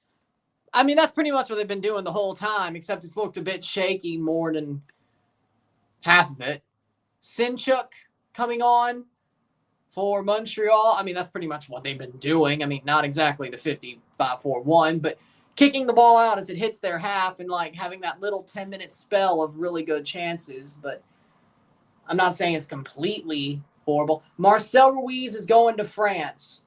I mean, that's pretty much what they've been doing the whole time, except it's looked a bit shaky more than half of it. Sinchuk coming on for Montreal. I mean, that's pretty much what they've been doing. I mean, not exactly the 55-4-1, but kicking the ball out as it hits their half and like having that little 10-minute spell of really good chances. But I'm not saying it's completely horrible. Marcel Ruiz is going to France.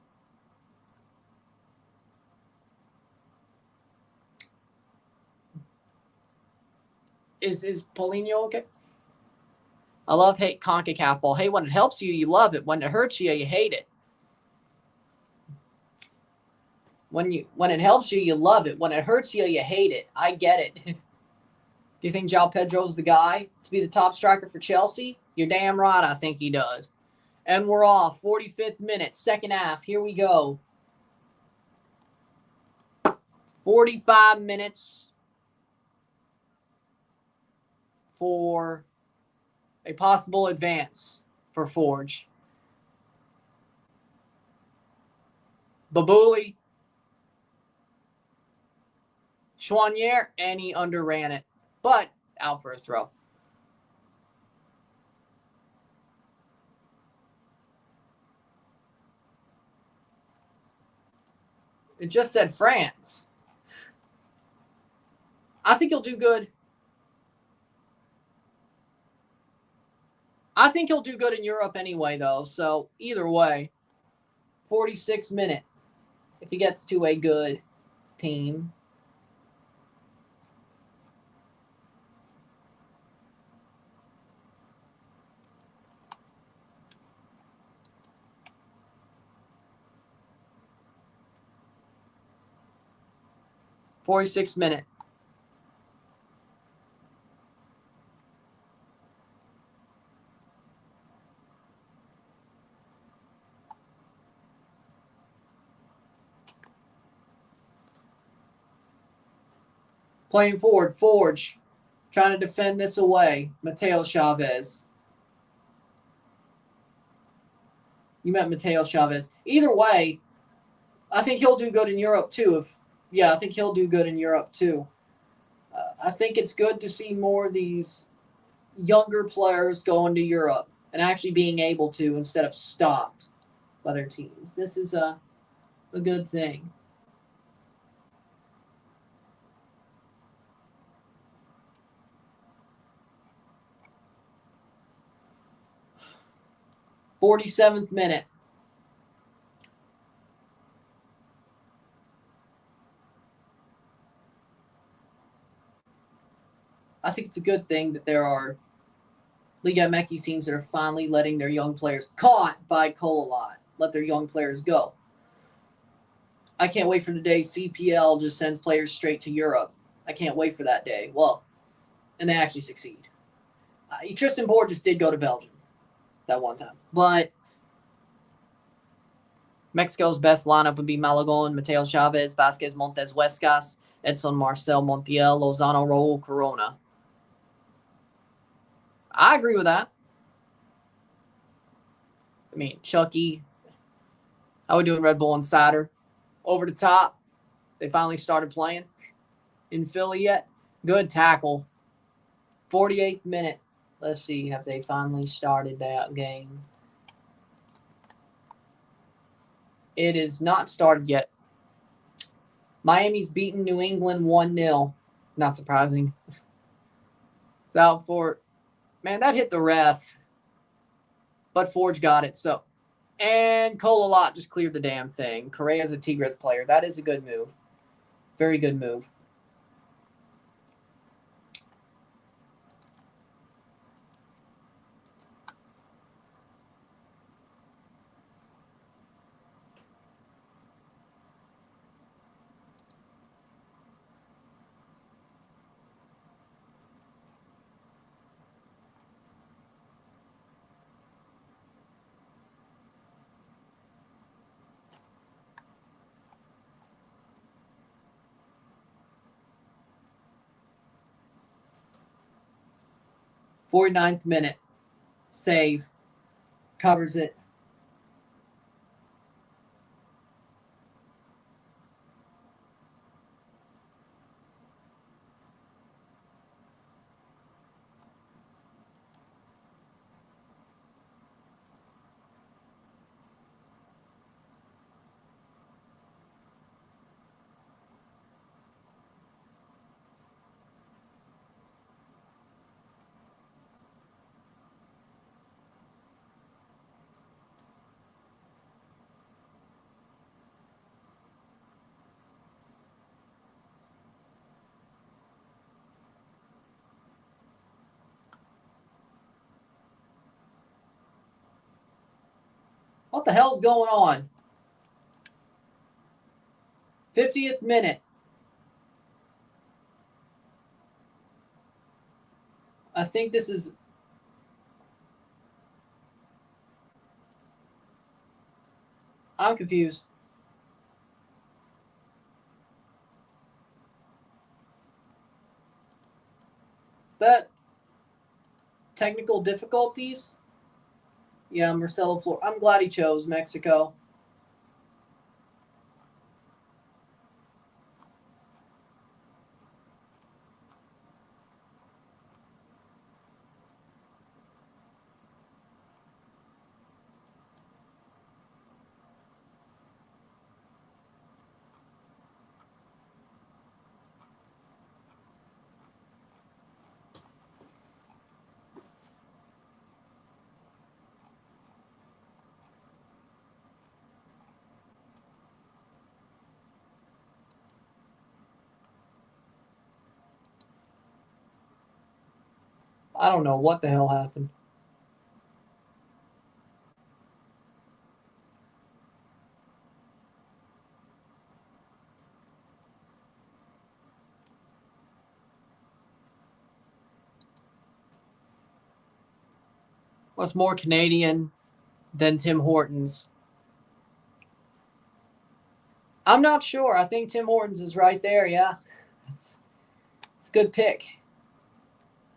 Is Paulinho okay? I love CONCACAF ball. Hey, when it helps you, you love it. When it hurts you, you hate it. When it helps you, you love it. When it hurts you, you hate it. I get it. Do you think João Pedro's the guy to be the top striker for Chelsea? You're damn right, I think he does. And we're off. 45th minute, second half. Here we go. 45 minutes for a possible advance for Forge. Babuli, Chouanier, and he underran it, but out for a throw. It just said France. I think he'll do good. I think he'll do good in Europe anyway, though. So either way, 46th minute, if he gets to a good team. '46th minute. Playing forward, Forge, trying to defend this away. Mateo Chavez. You meant Mateo Chavez. Either way, I think he'll do good in Europe too. I think he'll do good in Europe too. I think it's good to see more of these younger players going to Europe and actually being able to instead of stopped by their teams. This is a good thing. '47th minute. I think it's a good thing that there are Liga MX teams that are finally letting their young players, caught by Eloàrd, let their young players go. I can't wait for the day CPL just sends players straight to Europe. I can't wait for that day. Well, and they actually succeed. Tristan Borges did go to Belgium that one time. But Mexico's best lineup would be Malagón, Mateo Chavez, Vázquez, Montes Huescas, Edson Marcel, Montiel, Lozano, Raúl Corona. I agree with that. I mean, Chucky. How we doing, Red Bull Insider? Over the top. They finally started playing in Philly yet. Good tackle. 48th minute. Let's see. Have they finally started that game? It is not started yet. Miami's beaten New England 1-0. Not surprising. It's out for... Man, that hit the ref. But Forge got it. So, and Eloàrd just cleared the damn thing. Correa's a Tigres player. That is a good move. Very good move. '49th minute. Save. Covers it. What the hell's going on? 50th minute. I think this is... I'm confused. Is that technical difficulties? Yeah, Marcelo Flor. I'm glad he chose Mexico. I don't know what the hell happened. What's more Canadian than Tim Hortons? I'm not sure. I think Tim Hortons is right there. Yeah, it's a good pick.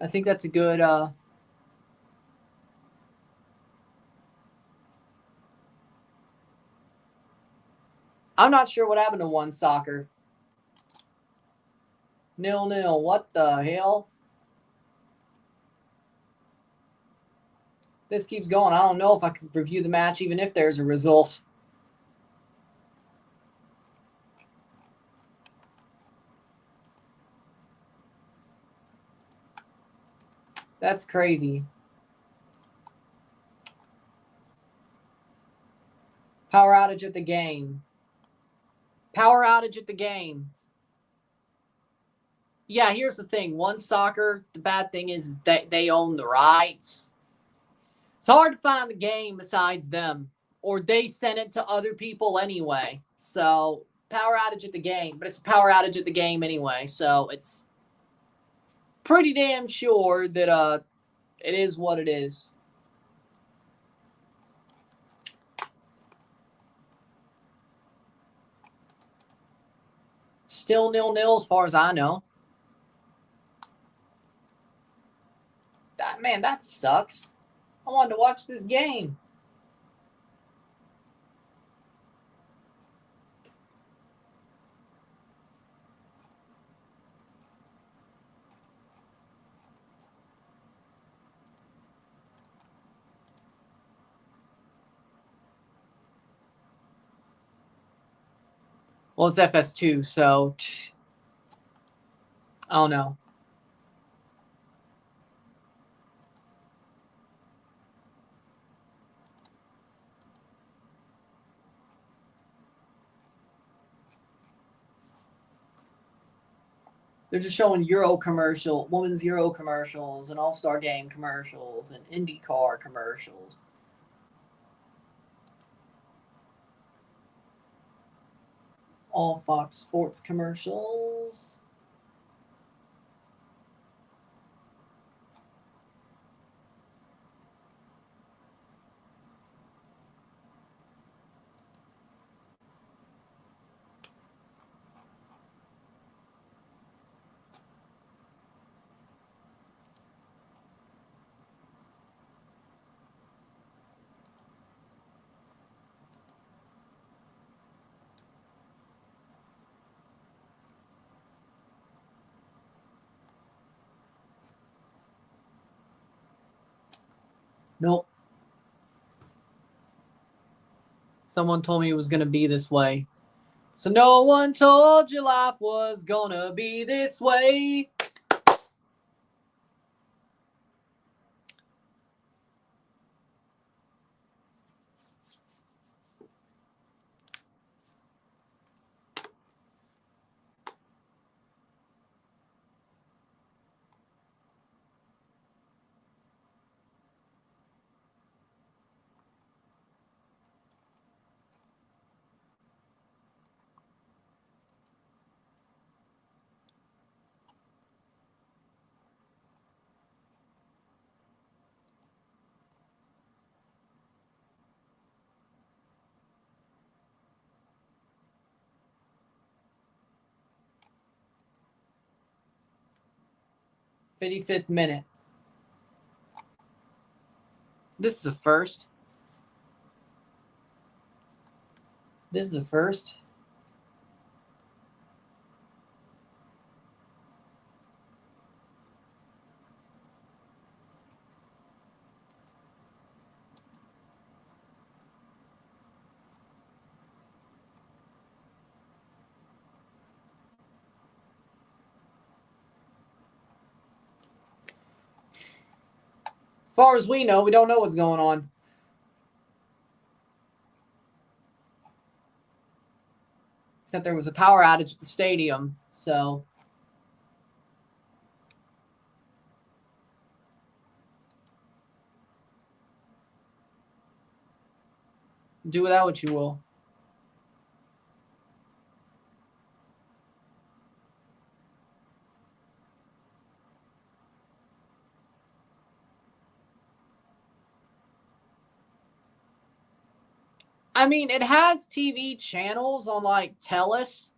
I think that's a good. I'm not sure what happened to one soccer. 0-0. What the hell? This keeps going. I don't know if I can review the match even if there's a result. That's crazy. Power outage at the game. Power outage at the game. Yeah, here's the thing. One Soccer, the bad thing is that they own the rights. It's hard to find the game besides them. Or they send it to other people anyway. So, power outage at the game. But it's a power outage at the game anyway. So, it's pretty damn sure that it is what it is. Still 0-0 as far as I know. Man, that sucks. I wanted to watch this game. Well, it's FS2, so I don't know. They're just showing women's Euro commercials, and All-Star Game commercials, and IndyCar commercials. All Fox Sports commercials. Nope. Someone told me it was going to be this way. So no one told you life was going to be this way. 55th minute. This is a first. This is a first. As far as we know, we don't know what's going on. Except there was a power outage at the stadium, so. Do with that what you will. I mean, it has TV channels on like Telus,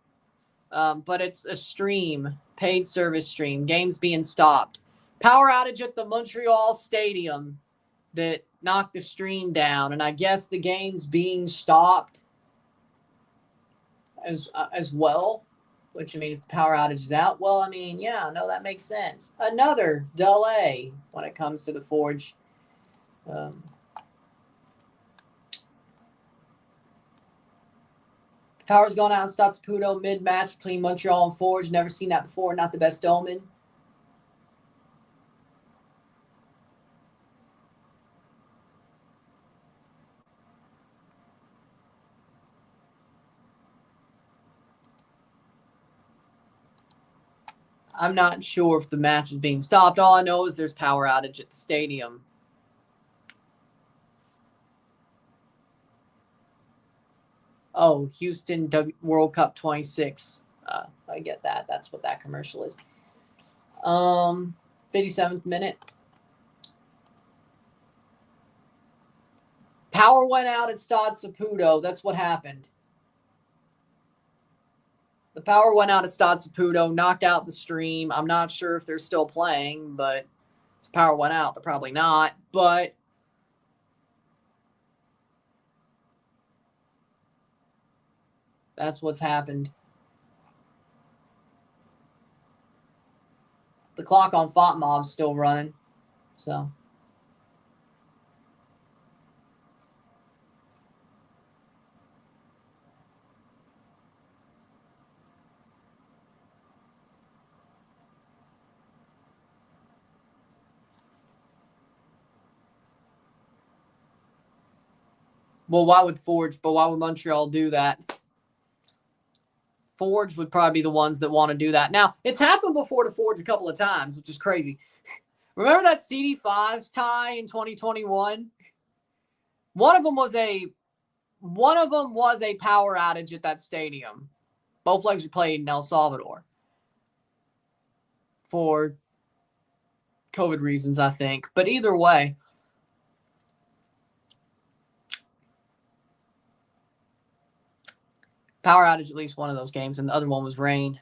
but it's a stream, paid service stream, games being stopped. Power outage at the Montreal stadium that knocked the stream down, and I guess the game's being stopped as well. Which, I mean, if the power outage is out, well, I mean, yeah, no, that makes sense. Another delay when it comes to the Forge. Power's gone out in Saputo mid-match between Montreal and Forge. Never seen that before. Not the best omen. I'm not sure if the match is being stopped. All I know is there's power outage at the stadium. Oh, Houston World Cup 26. I get that. That's what that commercial is. 57th minute. Power went out at Stade Saputo. That's what happened. The power went out at Stade Saputo, knocked out the stream. I'm not sure if they're still playing, but if power went out, they're probably not. But that's what's happened. The clock on Fatmob's still running, so. Well, why would Montreal do that? Forge would probably be the ones that want to do that. Now, it's happened before to Forge a couple of times, which is crazy. Remember that CD5's tie in 2021? One of them was a power outage at that stadium. Both legs were played in El Salvador for COVID reasons, I think. But either way, power outage at least one of those games, and the other one was rain.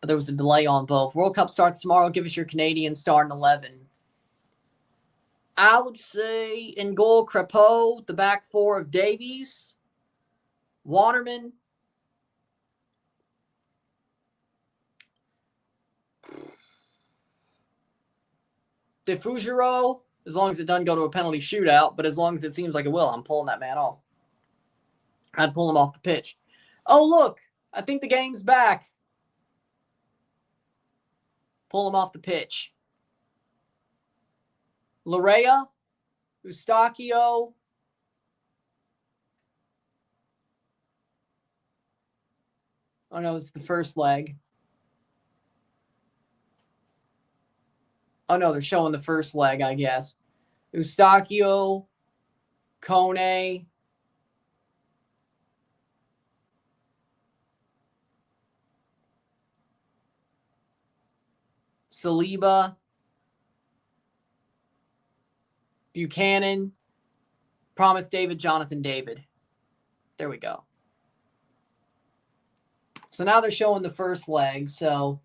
But there was a delay on both. World Cup starts tomorrow. Give us your Canadian starting 11. I would say in goal, Crepeau, the back four of Davies, Waterman, DeFugero, as long as it doesn't go to a penalty shootout, but as long as it seems like it will, I'm pulling that man off. I'd pull him off the pitch. Oh, look, I think the game's back. Pull him off the pitch. Larea, Eustachio, oh no, it's the first leg. Oh no, they're showing the first leg, I guess. Eustachio, Kone, Saliba, Buchanan, Promise David, Jonathan David. There we go. So now they're showing the first leg. So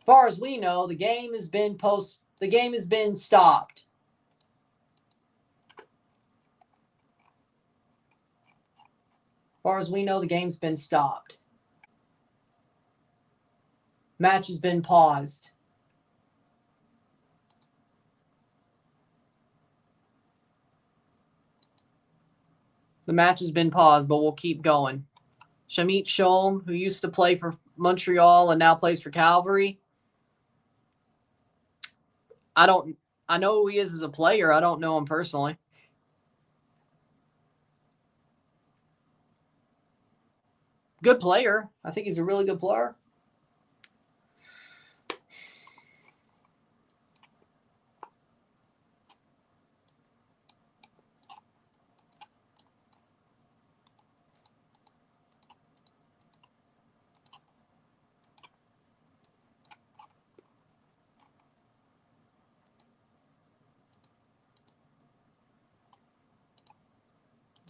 far as we know, the game has been stopped. As far as we know, the game's been stopped. Match has been paused. The match has been paused, but we'll keep going. Shamit Sholm, who used to play for Montreal and now plays for Calgary. I know who he is as a player. I don't know him personally. Good player. I think he's a really good player.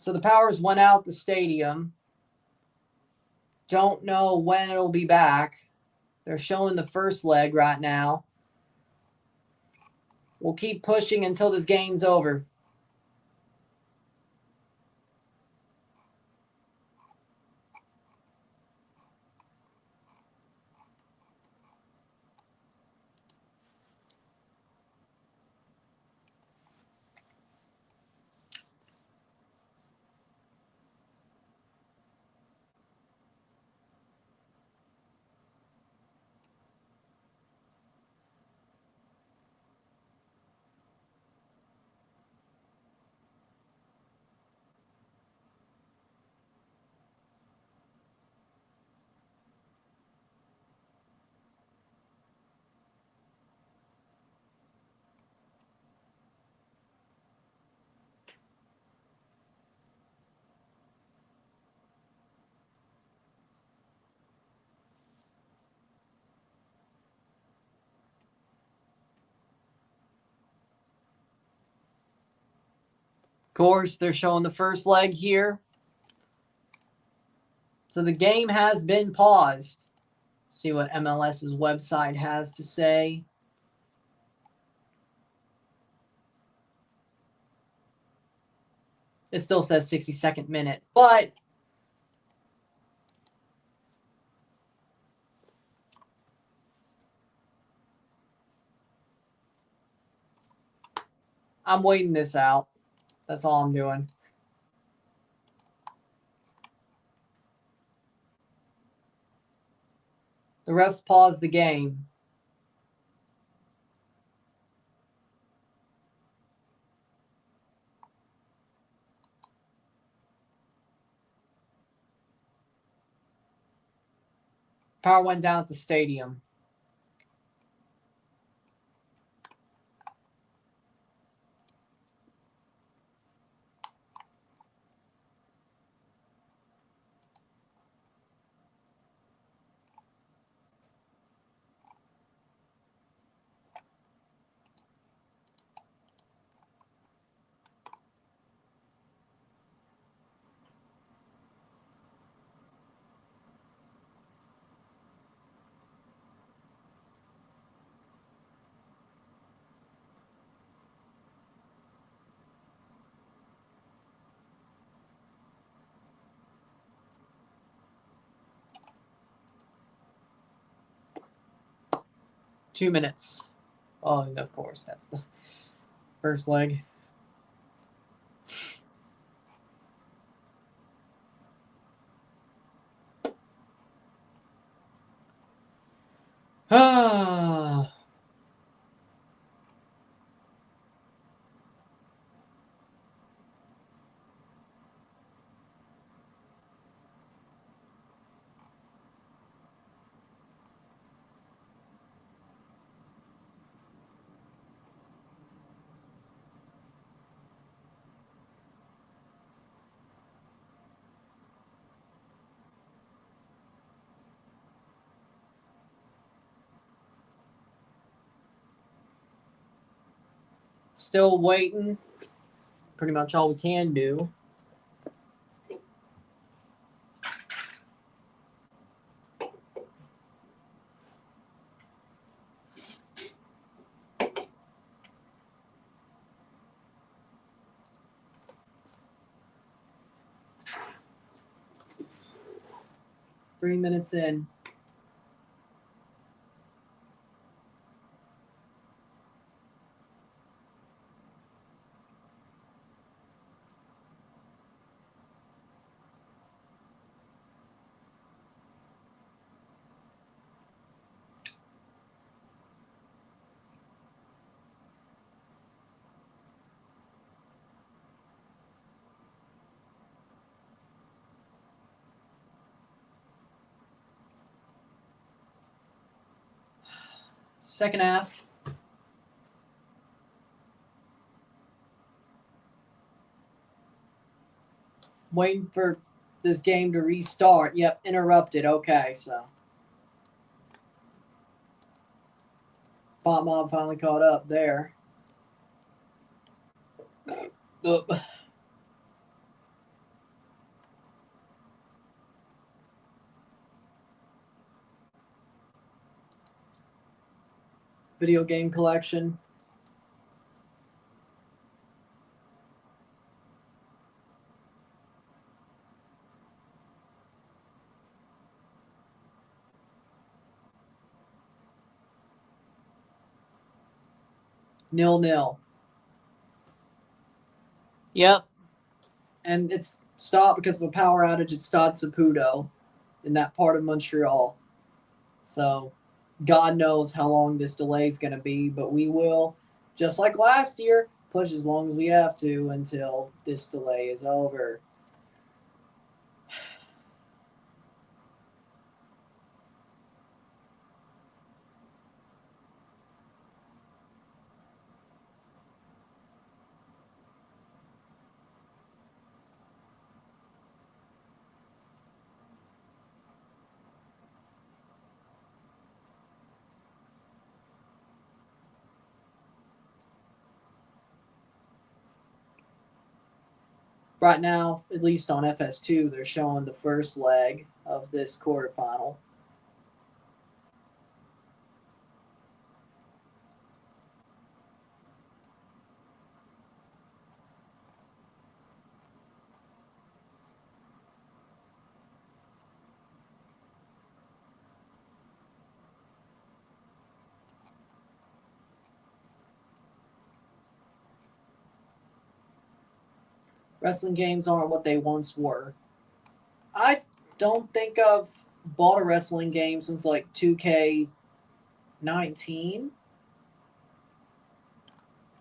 So the powers went out the stadium. Don't know when it'll be back. They're showing the first leg right now. We'll keep pushing until this game's over. Of course, they're showing the first leg here. So the game has been paused. See what MLS's website has to say. It still says 62nd minute, but I'm waiting this out. That's all I'm doing. The refs paused the game. Power went down at the stadium. Two minutes. Oh, and of course, that's the first leg. Ah. Still waiting. Pretty much all we can do. 3 minutes in. Second half. Waiting for this game to restart. Yep, interrupted. Okay, so. Font Mob finally caught up there. Video game collection. Nil-nil. Yep. And it's stopped because of a power outage at Stade Saputo in that part of Montreal. So God knows how long this delay is going to be, but we will, just like last year, push as long as we have to until this delay is over. Right now, at least on FS2, they're showing the first leg of this quarterfinal. Wrestling games aren't what they once were. I don't think I've bought a wrestling game since like 2K19.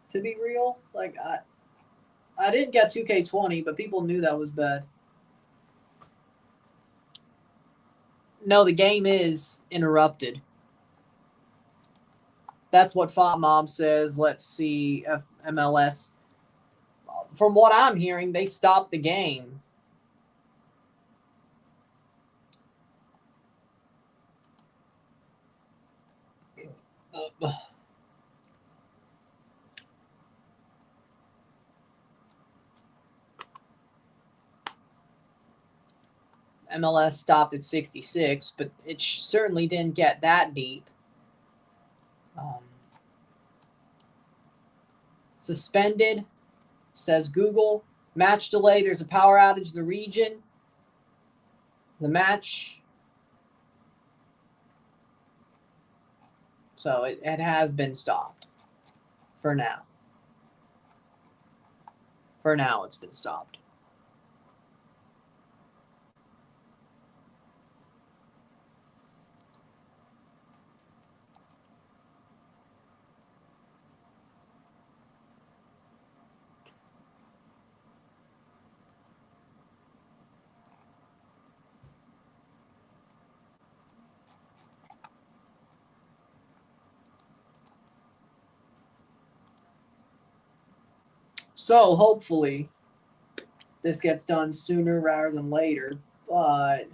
To be real, like I didn't get 2K20, but people knew that was bad. No, the game is interrupted. That's what Font Mob says. Let's see, MLS. From what I'm hearing, they stopped the game. MLS stopped at 66, but it certainly didn't get that deep. Suspended, says Google. Match delay. There's a power outage in the region. The match. So it has been stopped for now. For now, it's been stopped. So hopefully this gets done sooner rather than later, but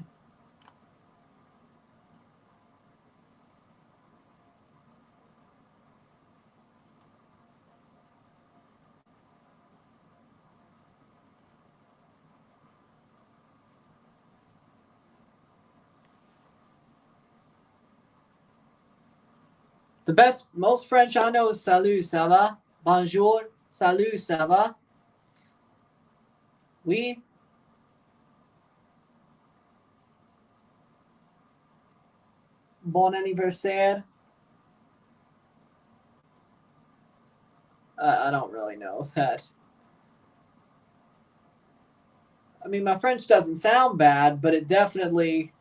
most French I know is salut, ça va? Bonjour, salut, ça va? Oui. Bon anniversaire. I don't really know that. I mean, my French doesn't sound bad, but it definitely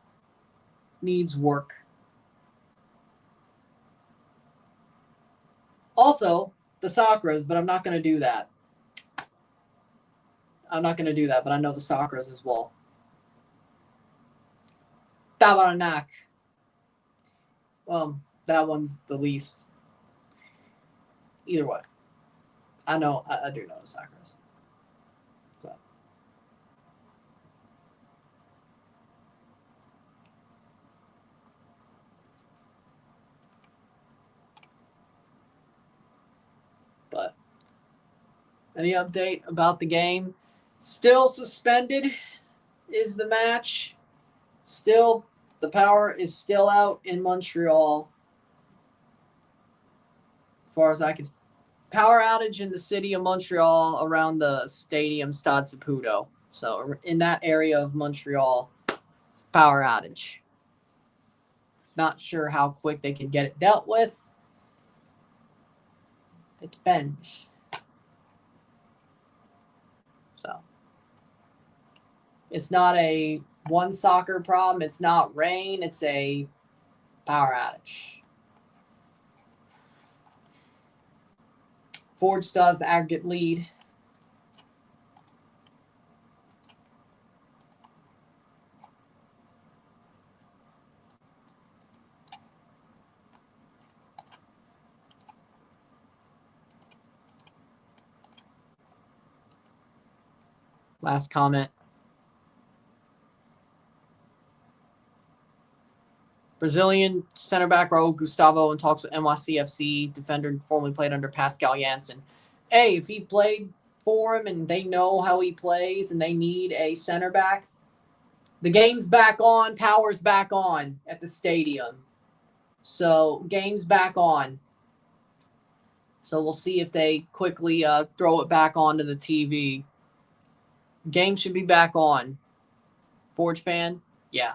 needs work. Also, the Sakras, but I'm not going to do that. I'm not going to do that, but I know the Sakras as well. Tabarnak. Well, that one's the least. Either way. I know, I do know the Sakras. So. But any update about the game? Still suspended is the match. Still, the power is still out in Montreal. As far as I can. Power outage in the city of Montreal around the stadium Stade Saputo. So in that area of Montreal, power outage. Not sure how quick they can get it dealt with. It depends. So it's not a one soccer problem. It's not rain. It's a power outage. Ford still has the aggregate lead. Last comment. Brazilian center back Raul Gustavo in talks with NYCFC. Defender formerly played under Pascal Janssen. Hey, if he played for him and they know how he plays and they need a center back, the game's back on. Power's back on at the stadium. So game's back on. So we'll see if they quickly throw it back onto the TV. Game should be back on. Forge fan? Yeah.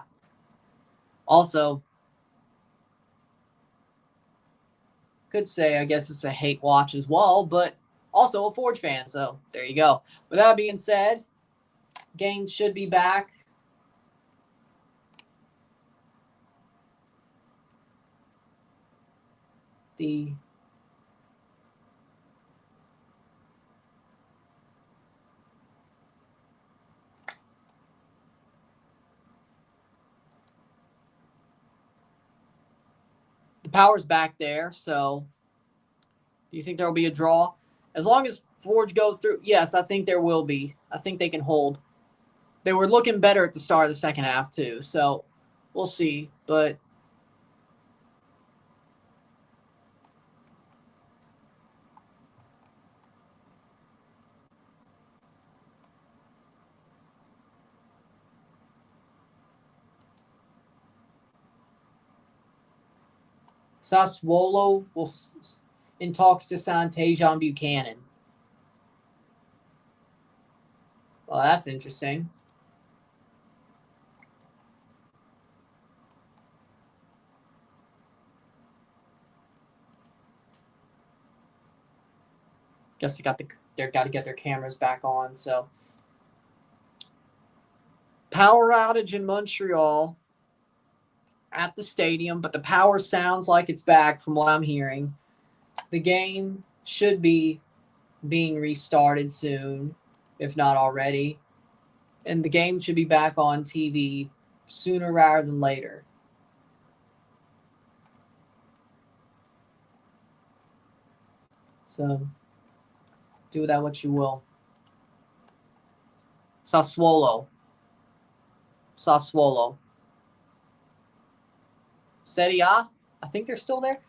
Also, could say, I guess it's a hate watch as well, but also a Forge fan. So there you go. With that being said, game should be back. The power's back there, so do you think there will be a draw? As long as Forge goes through, yes, I think there will be. I think they can hold. They were looking better at the start of the second half, too, so we'll see. But Sassuolo will in talks to sign Tajon Buchanan. Well, that's interesting. Guess they got to get their cameras back on. So, power outage in Montreal at the stadium, but the power sounds like it's back from what I'm hearing. The game should be being restarted soon, if not already. And the game should be back on TV sooner rather than later. So, do with that what you will. Sassuolo. Serie A, I think they're still there.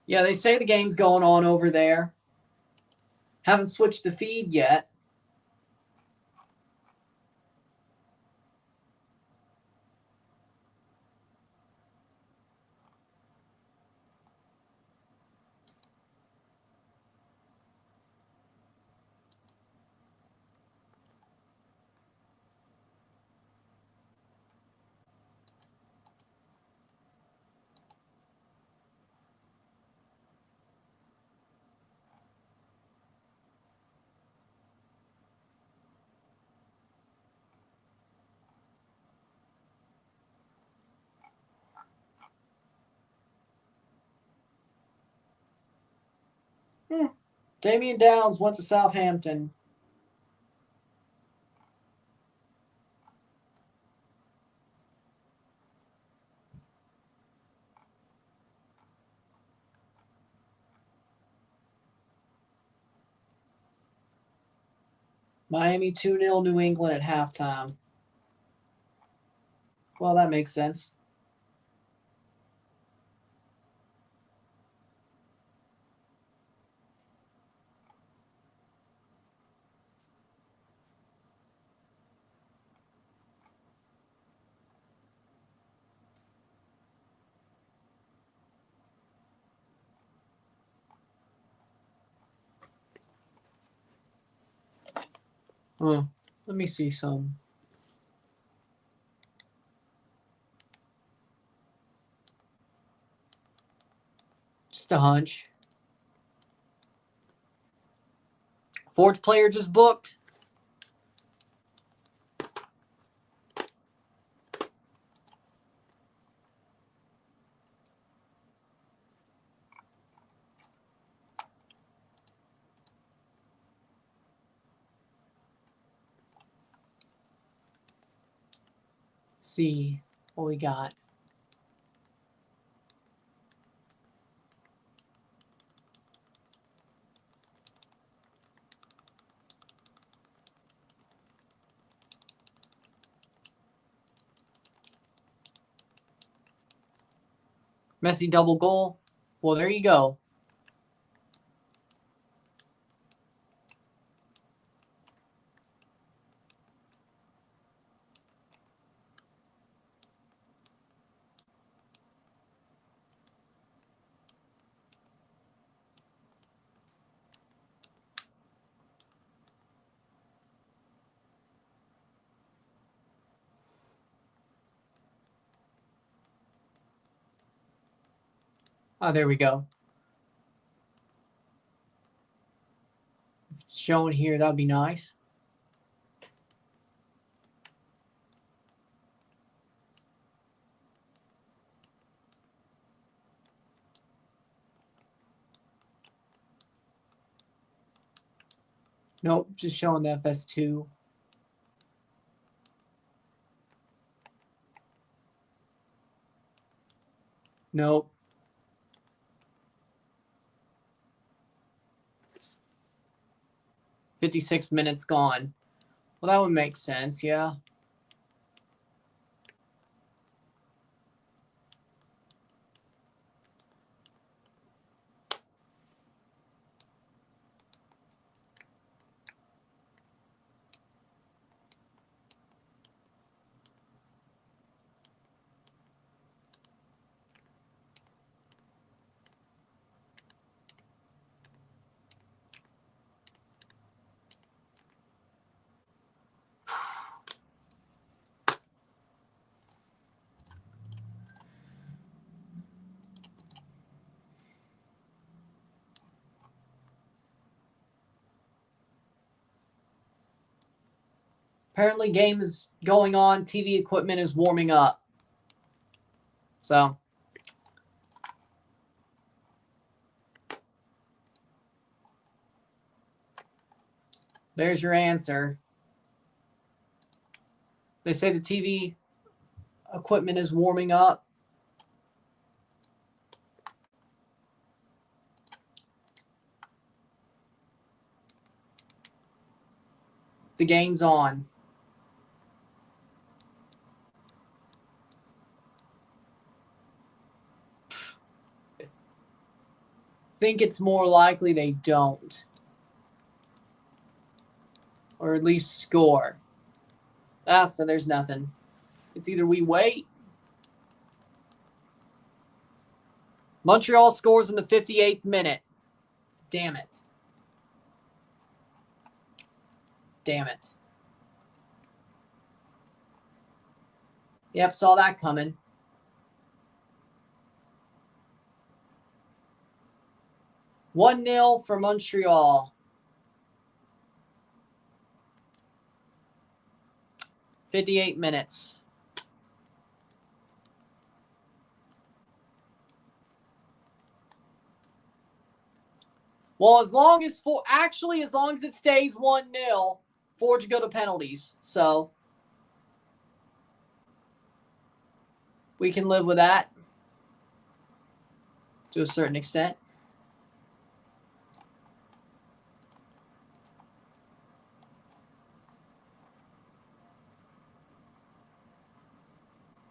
Yeah, they say the game's going on over there. Haven't switched the feed yet. Damian Downs went to Southampton. Miami 2-0 New England at halftime. Well, that makes sense. Let me see some. Just a hunch. Forge player just booked. See what we got. Messi double goal. Well, there you go. Oh, there we go. If it's showing here, that'd be nice. Nope, just showing the FS2. Nope. "56 minutes gone." Well, that would make sense, yeah. Apparently, game is going on. TV equipment is warming up. So, there's your answer. They say the TV equipment is warming up. The game's on. think it's more likely they don't. Or at least score. So there's nothing. It's either we wait. Montreal scores in the 58th minute. Damn it. Damn it. Yep, saw that coming. (1-0) for Montreal. 58 minutes. Well, as long as it stays 1-0, Forge go to penalties. So we can live with that to a certain extent.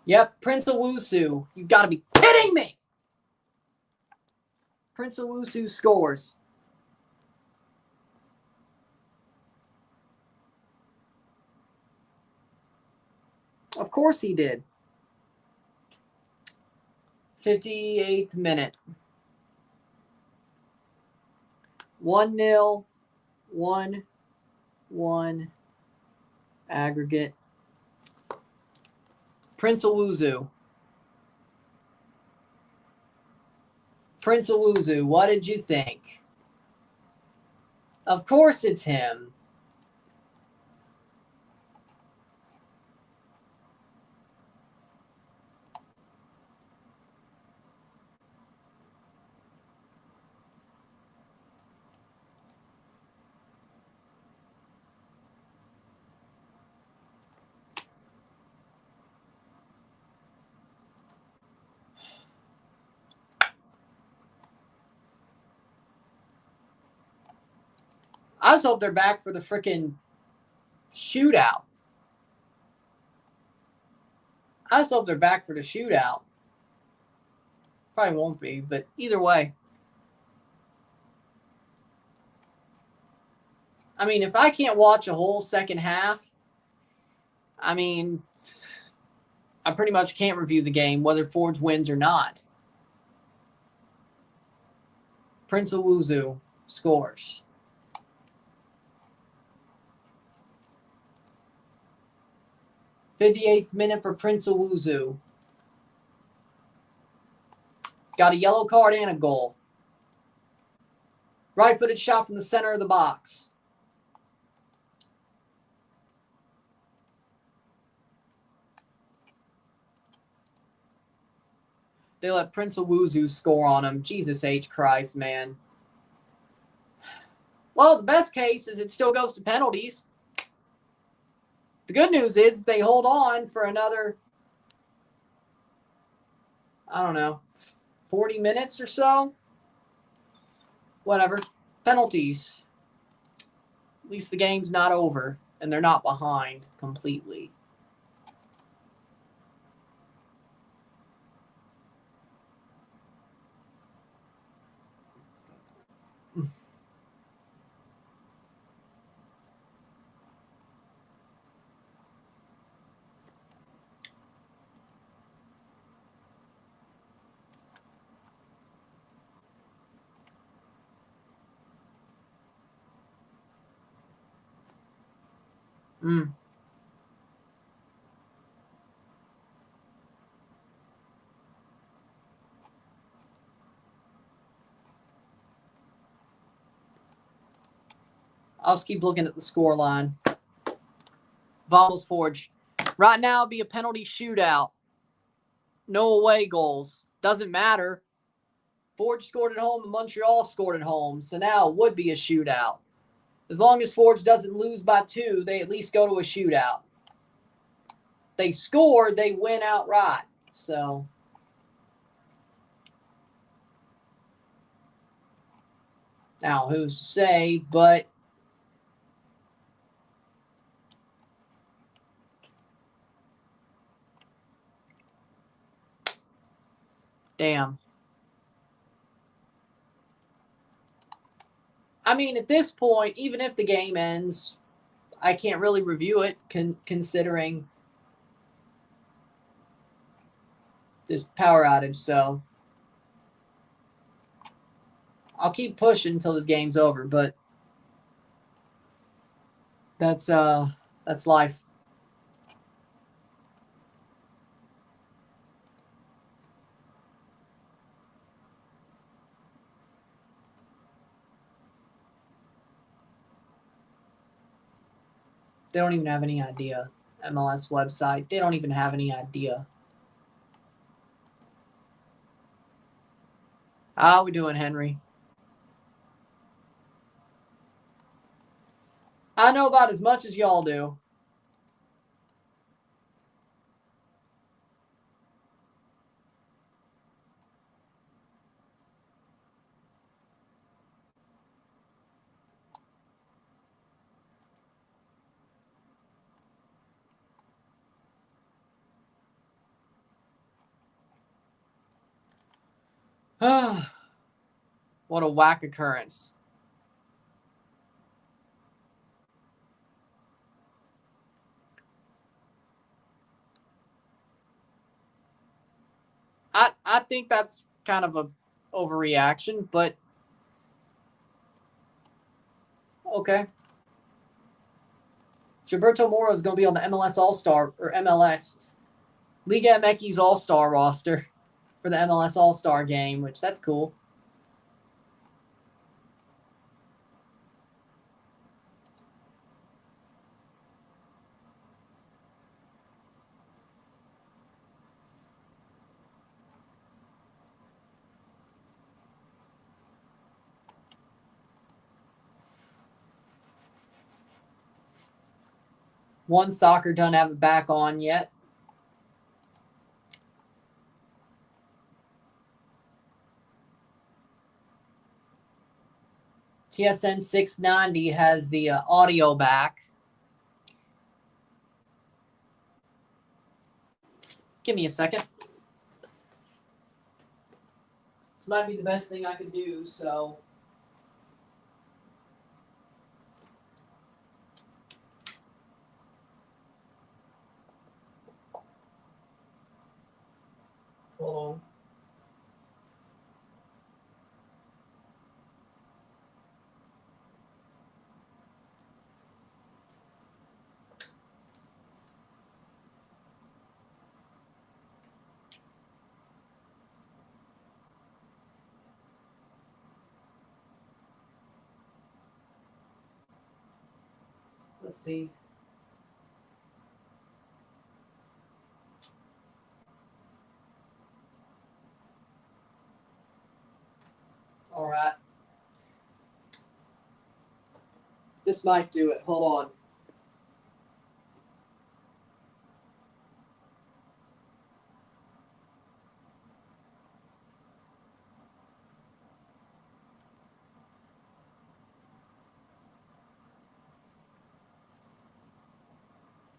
Yep, Prince Owusu. You've got to be kidding me. Prince Owusu scores. Of course he did. 58th minute. 1-0. 1-1 aggregate. Prince Owusu. Prince Owusu, what did you think? Of course it's him. I just hope they're back for the freaking shootout. I just hope they're back for the shootout. Probably won't be, but either way. I mean, if I can't watch a whole second half, I mean, I pretty much can't review the game, whether Forge wins or not. Prince Owusu scores. '58th minute for Prince Owusu. Got a yellow card and a goal. Right-footed shot from the center of the box. They let Prince Owusu score on him. Jesus H. Christ, man. Well, the best case is it still goes to penalties. The good news is if they hold on for another, I don't know, 40 minutes or so. Whatever. Penalties. At least the game's not over and they're not behind completely. I'll just keep looking at the score line. Vamos Forge. Right now, it'd be a penalty shootout. No away goals. Doesn't matter. Forge scored at home and Montreal scored at home. So now it would be a shootout. As long as Forge doesn't lose by 2, they at least go to a shootout. If they score, they win outright. So now who's to say, but damn. I mean, at this point, even if the game ends, I can't really review it considering this power outage. So I'll keep pushing until this game's over, but that's life. They don't even have any idea. MLS website. They don't even have any idea. How we doing, Henry? I know about as much as y'all do. What a whack occurrence. I think that's kind of a overreaction, but okay. Gilberto Moro is going to be on the MLS All-Star or MLS Liga MX All-Star roster for the MLS All-Star game, which that's cool. One Soccer doesn't have it back on yet. TSN 690 has the audio back. Give me a second. This might be the best thing I could do, so. Hold on. Let's see. All right. This might do it. Hold on.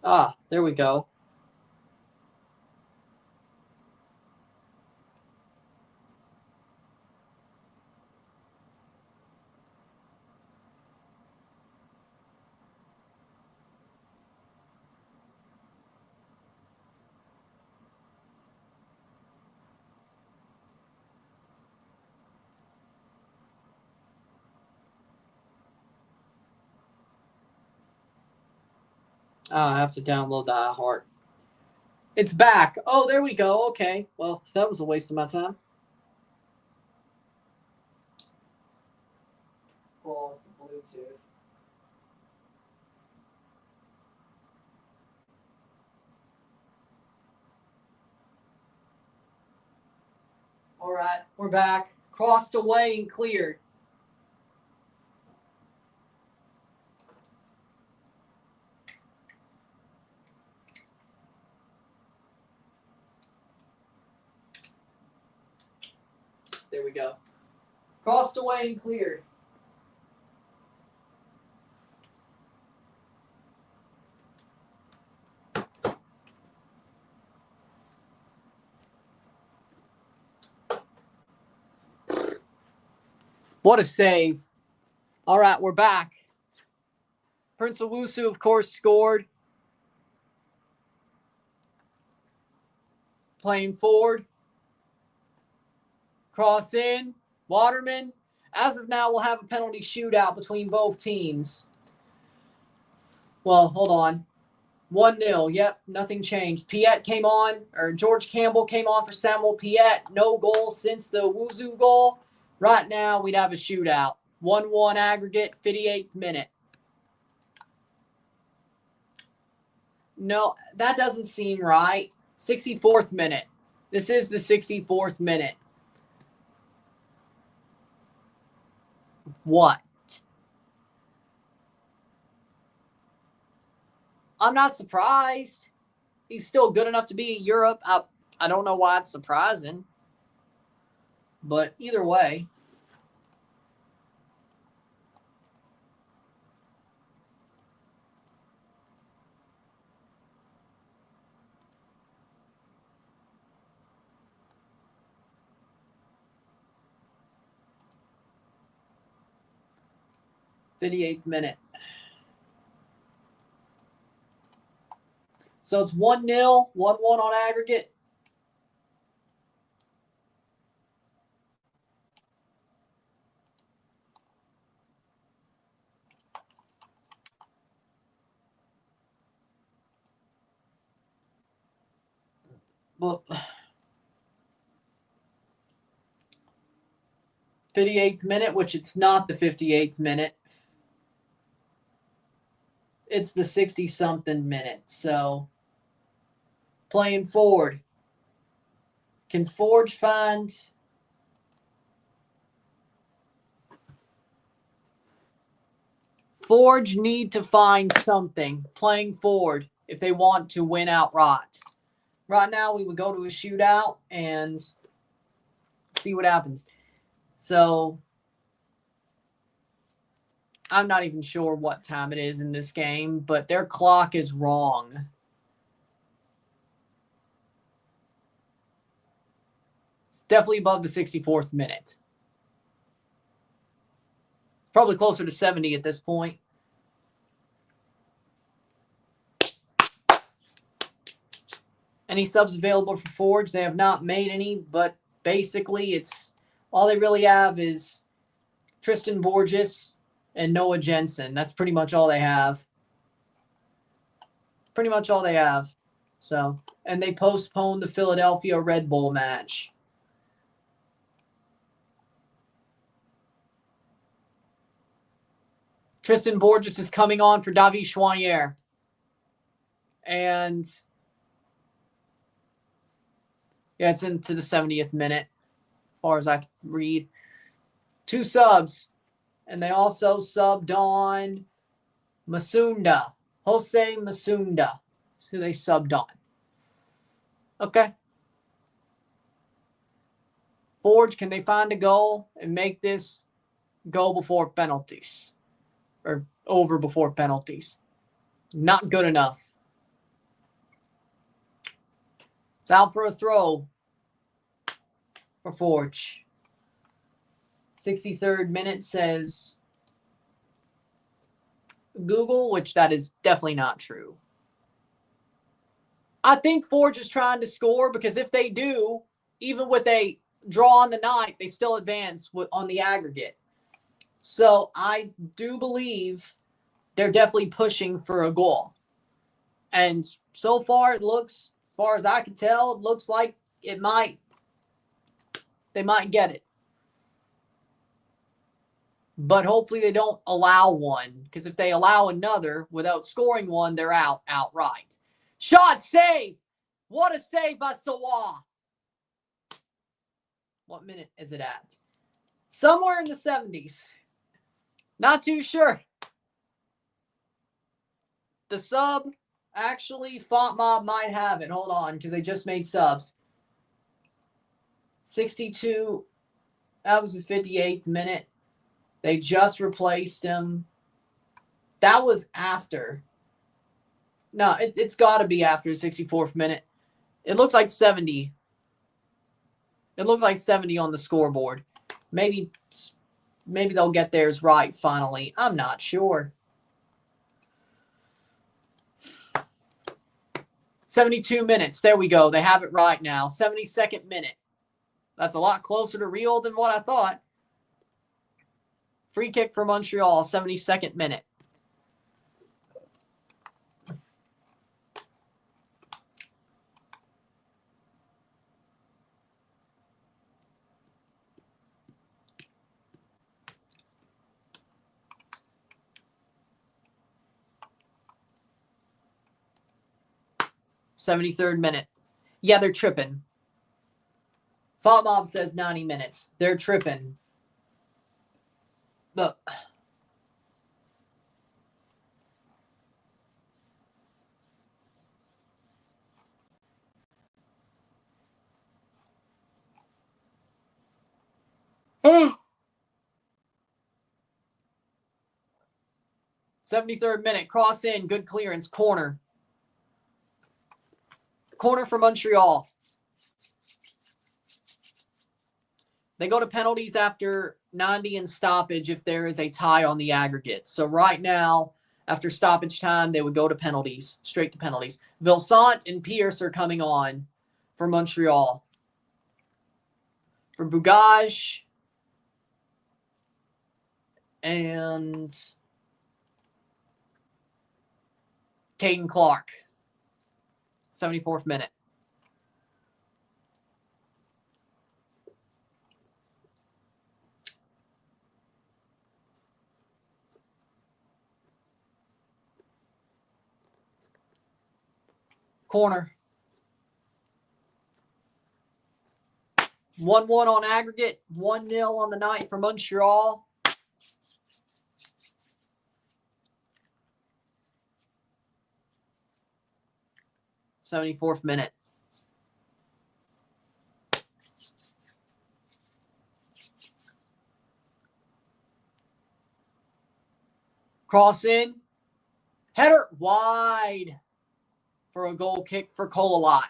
Ah, there we go. I have to download the iHeart. It's back. Oh, there we go. Okay. Well, that was a waste of my time. Pull off the Bluetooth. All right, we're back. Crossed away and cleared. There we go. Crossed away and cleared. What a save. All right, we're back. Prince Owusu, of course, scored. Playing forward. Cross in. Waterman. As of now, we'll have a penalty shootout between both teams. Well, hold on. 1-0. Yep, nothing changed. Piet came on, or George Campbell came on for Samuel Piet. No goal since the Owusu goal. Right now, we'd have a shootout. 1-1 aggregate, 58th minute. No, that doesn't seem right. 64th minute. This is the 64th minute. What? I'm not surprised. He's still good enough to be in Europe. I don't know why it's surprising. But either way. '58th minute. So it's 1-0, 1-1 on aggregate. Well, 58th minute, which it's not the 58th minute. It's the 60-something minute. So playing forward. Can Forge find... Forge need to find something playing forward if they want to win outright. Right now, we would go to a shootout and see what happens. So I'm not even sure what time it is in this game, but their clock is wrong. It's definitely above the 64th minute. Probably closer to 70 at this point. Any subs available for Forge? They have not made any, but basically it's all they really have is Tristan Borges and Noah Jensen. That's pretty much all they have. Pretty much all they have. So, and they postponed the Philadelphia Red Bull match. Tristan Borges is coming on for David Choinière. And yeah, it's into the 70th minute, as far as I can read. 2 subs. And they also subbed on Masunda. Jose Masunda. That's who they subbed on. Okay. Forge, can they find a goal and make this go before penalties? Or over before penalties? Not good enough. It's out for a throw for Forge. 63rd minute says Google, which that is definitely not true. I think Forge is trying to score because if they do, even with a draw on the night, they still advance on the aggregate. So I do believe they're definitely pushing for a goal. And so far it looks, as far as I can tell, it looks like they might get it. But hopefully they don't allow one, because if they allow another without scoring one, they're out outright. Shot save! What a save by Sawa! What minute is it at? Somewhere in the 70s. Not too sure. The sub, actually, Font Mob might have it. Hold on, because they just made subs. 62, that was the 58th minute. They just replaced him. That was after. No, it's got to be after the 64th minute. It looked like 70. It looked like 70 on the scoreboard. Maybe Maybe they'll get theirs right finally. I'm not sure. 72 minutes. There we go. They have it right now. 72nd minute. That's a lot closer to real than what I thought. Free kick for Montreal, 72nd minute. '73rd minute. Yeah, they're tripping. Thought Mob says 90 minutes. They're tripping. Look. Oh. 73rd minute. Cross in. Good clearance. Corner. Corner for Montreal. They go to penalties after 90 and stoppage if there is a tie on the aggregate. So right now, after stoppage time, they would go to penalties, straight to penalties. Vilsant and Pierce are coming on for Montreal. For Bugaj and Caden Clark. 74th minute. Corner. 1-1 on aggregate. 1-0 on the night for Montreal. '74th minute. Cross in. Header wide for a goal kick for Eloàrd.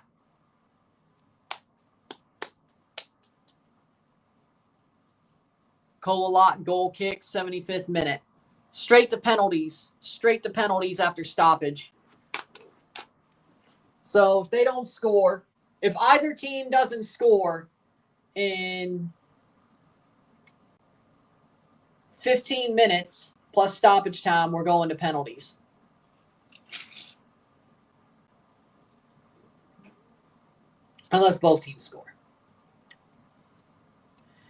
Eloàrd goal kick, 75th minute. Straight to penalties. Straight to penalties after stoppage. So if they don't score, if either team doesn't score in 15 minutes plus stoppage time, we're going to penalties. Unless both teams score.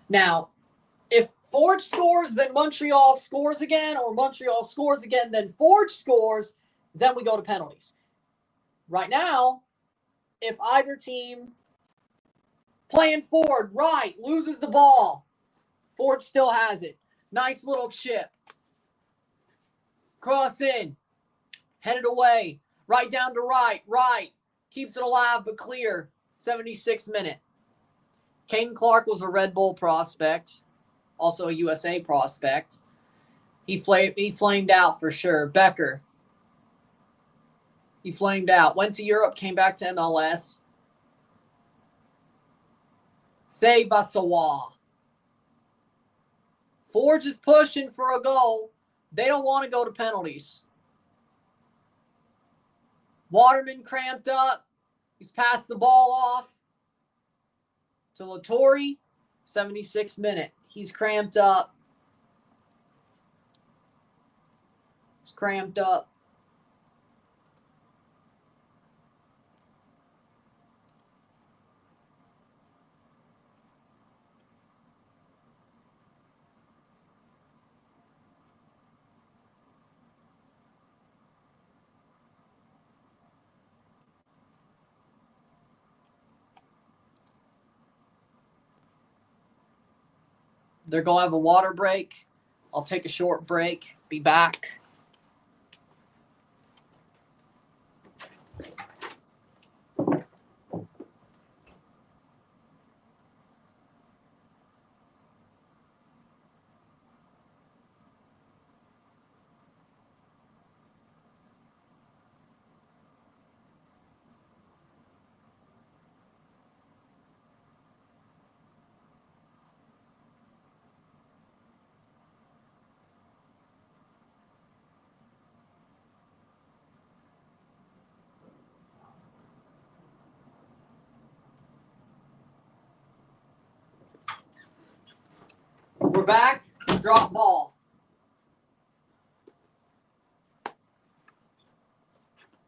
Now, if Forge scores, then Montreal scores again, or Montreal scores again, then Forge scores, then we go to penalties. Right now, if either team playing forward, right, loses the ball, Forge still has it. Nice little chip. Cross in. Headed away. Right down to right. Right. Keeps it alive but clear. 76th minute. Caden Clark was a Red Bull prospect. Also a USA prospect. He flamed out for sure. Becker. He flamed out. Went to Europe, came back to MLS. Say Basawa. Forge is pushing for a goal. They don't want to go to penalties. Waterman cramped up. He's passed the ball off to Lattori. 76th minute. He's cramped up. He's cramped up. They're going to have a water break. I'll take a short break. Be back. We're back. Drop ball.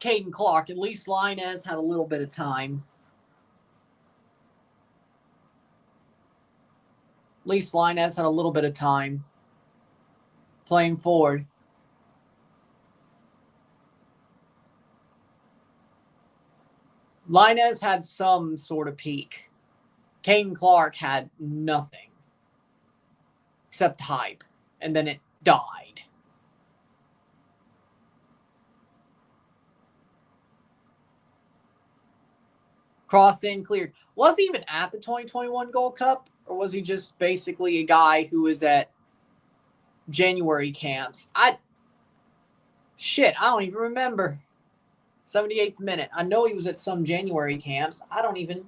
Caden Clark. At least Linez had a little bit of time. At least Linez had a little bit of time playing forward. Linez had some sort of peak. Caden Clark had nothing except hype, and then it died. Cross in, cleared. Was he even at the 2021 Gold Cup, or was he just basically a guy who was at January camps? I don't even remember. 78th minute. I know he was at some January camps. I don't even.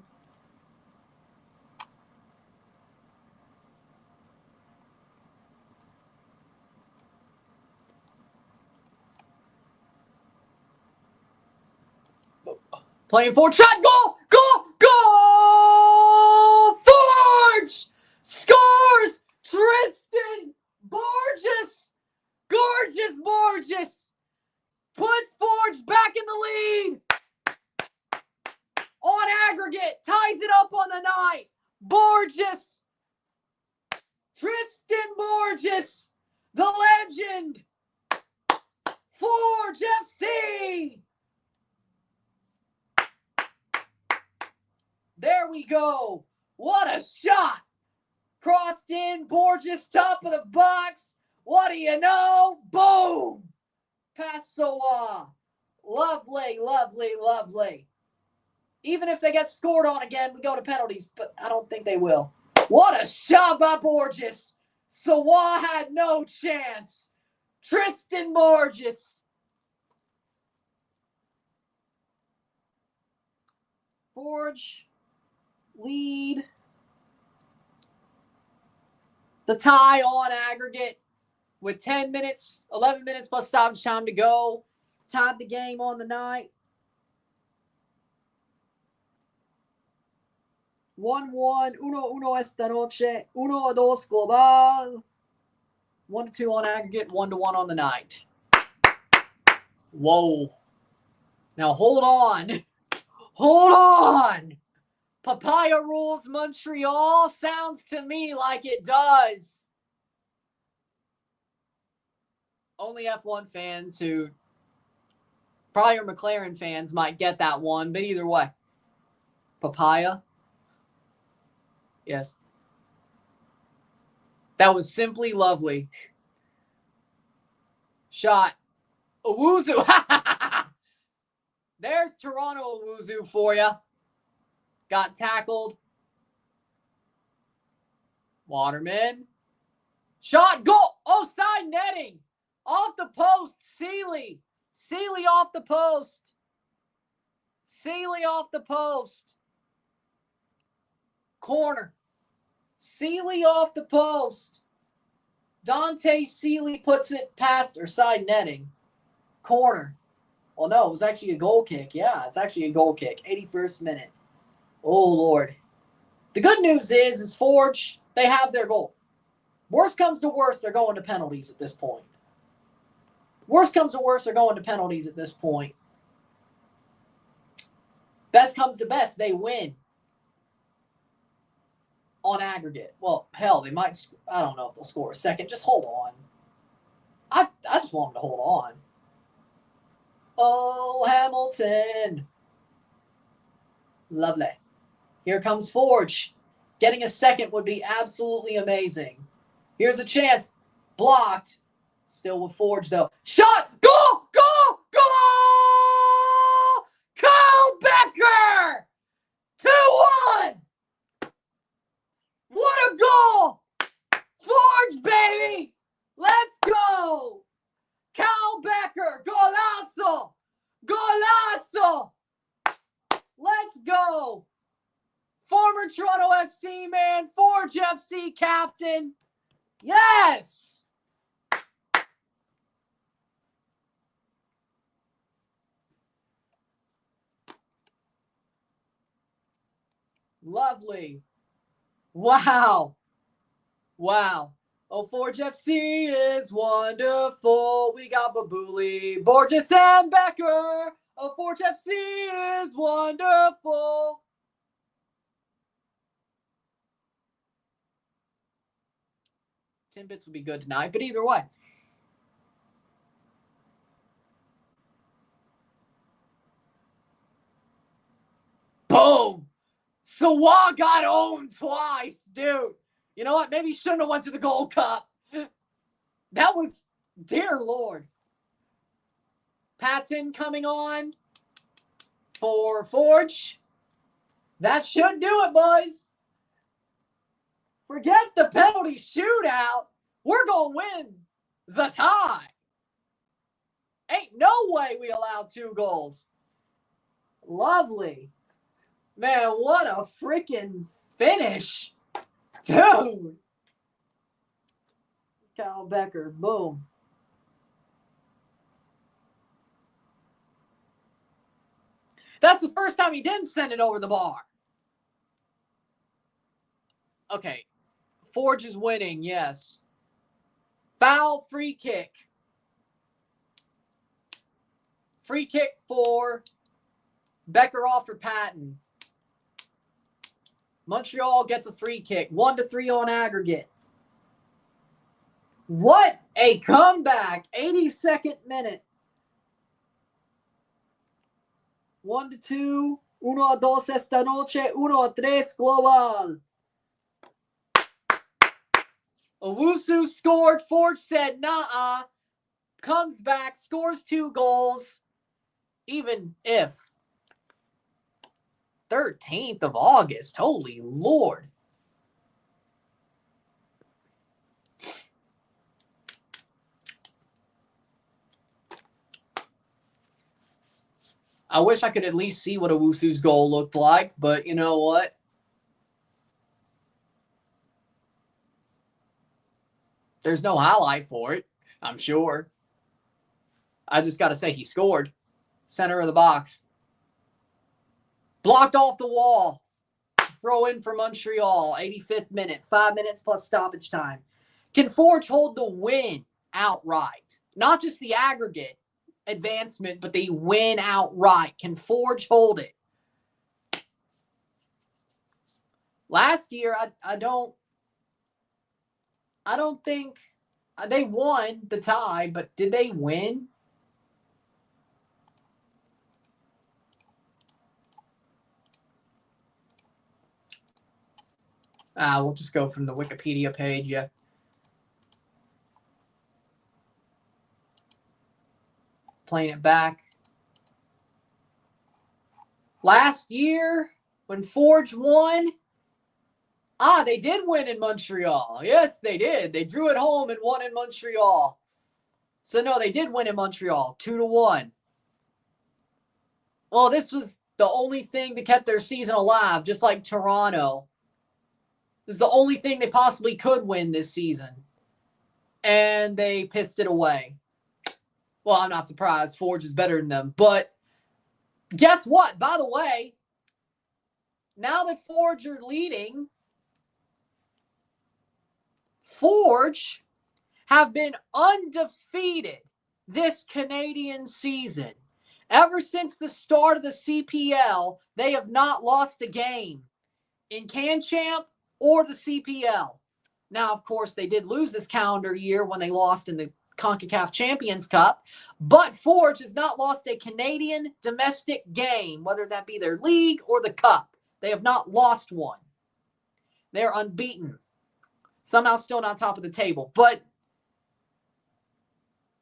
Playing forward, shot, goal, goal, goal! Forge scores. Tristan Borges, gorgeous Borges, puts Forge back in the lead. On aggregate, ties it up on the night. Borges, Tristan Borges, the legend. Forge FC. There we go. What a shot. Crossed in, Borges, top of the box. What do you know? Boom. Past Soa. Lovely, lovely, lovely. Even if they get scored on again, we go to penalties, but I don't think they will. What a shot by Borges. Soa had no chance. Tristan Borges. Forge. Lead. The tie on aggregate with 10 minutes, 11 minutes plus stoppage time to go. Tied the game on the night. 1-1. 1-1 esta noche. 1-2 global. 1-2 on aggregate. 1-1 on the night. Whoa. Now hold on. Hold on. Papaya rules Montreal? Sounds to me like it does. Only F1 fans who probably are McLaren fans might get that one, but either way. Papaya? Yes. That was simply lovely. Shot. Owuzu. There's Toronto Owuzu for you. Got tackled. Waterman. Shot. Goal. Oh, side netting. Off the post. Seeley. Seeley off the post. Seeley off the post. Corner. Seeley off the post. Dante Seeley puts it past or side netting. Corner. Well, no, it was actually a goal kick. Yeah, it's actually a goal kick. 81st minute. Oh, Lord. The good news is Forge, they have their goal. Worst comes to worst, they're going to penalties at this point. Worst comes to worst, they're going to penalties at this point. Best comes to best, they win. On aggregate. Well, hell, they might, I don't know if they'll score a second. Just hold on. I just want them to hold on. Oh, Hamilton. Lovely. Here comes Forge. Getting a second would be absolutely amazing. Here's a chance. Blocked. Still with Forge, though. Shot! Goal! Goal! Goal! Kyle Becker! 2-1! What a goal! Forge, baby! Let's go! Kyle Becker! Golazo! Golazo! Let's go! Former Toronto FC man, Forge FC captain. Yes! Lovely. Wow. Wow. Oh, Forge FC is wonderful. We got Babuli, Borges, and Becker. Oh, Forge FC is wonderful. Timbits would be good tonight, but either way. Boom! Sawa got owned twice, dude. You know what? Maybe he shouldn't have went to the Gold Cup. That was, dear Lord. Patton coming on for Forge. That should do it, boys. Forget the penalty shootout. We're going to win the tie. Ain't no way we allow 2 goals. Lovely. Man, what a freaking finish. Dude. Kyle Becker, boom. That's the first time he didn't send it over the bar. Okay. Forge is winning, yes. Foul, free kick. Free kick for Becker off for Patton. Montreal gets a free kick. 1-3 on aggregate. What a comeback. 82nd minute. 1-2. 1-2 esta noche. 1-3 global. Owusu scored. Forge said, nah-uh. Comes back, scores 2 goals. Even if 13th of August. Holy Lord. I wish I could at least see what Owusu's goal looked like, but you know what? There's no highlight for it, I'm sure. I just got to say he scored. Center of the box. Blocked off the wall. Throw in for Montreal. 85th minute. 5 minutes plus stoppage time. Can Forge hold the win outright? Not just the aggregate advancement, but the win outright. Can Forge hold it? Last year, I don't think they won the tie, but did they win? We'll just go from the Wikipedia page, yeah. Playing it back. Last year, when Forge won, they did win in Montreal. Yes, they did. They drew at home and won in Montreal. So, no, they did win in Montreal, 2-1. Well, this was the only thing that kept their season alive, just like Toronto. This is the only thing they possibly could win this season. And they pissed it away. Well, I'm not surprised. Forge is better than them. But guess what? By the way, now that Forge are leading, Forge have been undefeated this Canadian season. Ever since the start of the CPL, they have not lost a game in Can Champ or the CPL. Now, of course, they did lose this calendar year when they lost in the CONCACAF Champions Cup, but Forge has not lost a Canadian domestic game, whether that be their league or the cup. They have not lost one. They're unbeaten. Somehow still not top of the table, but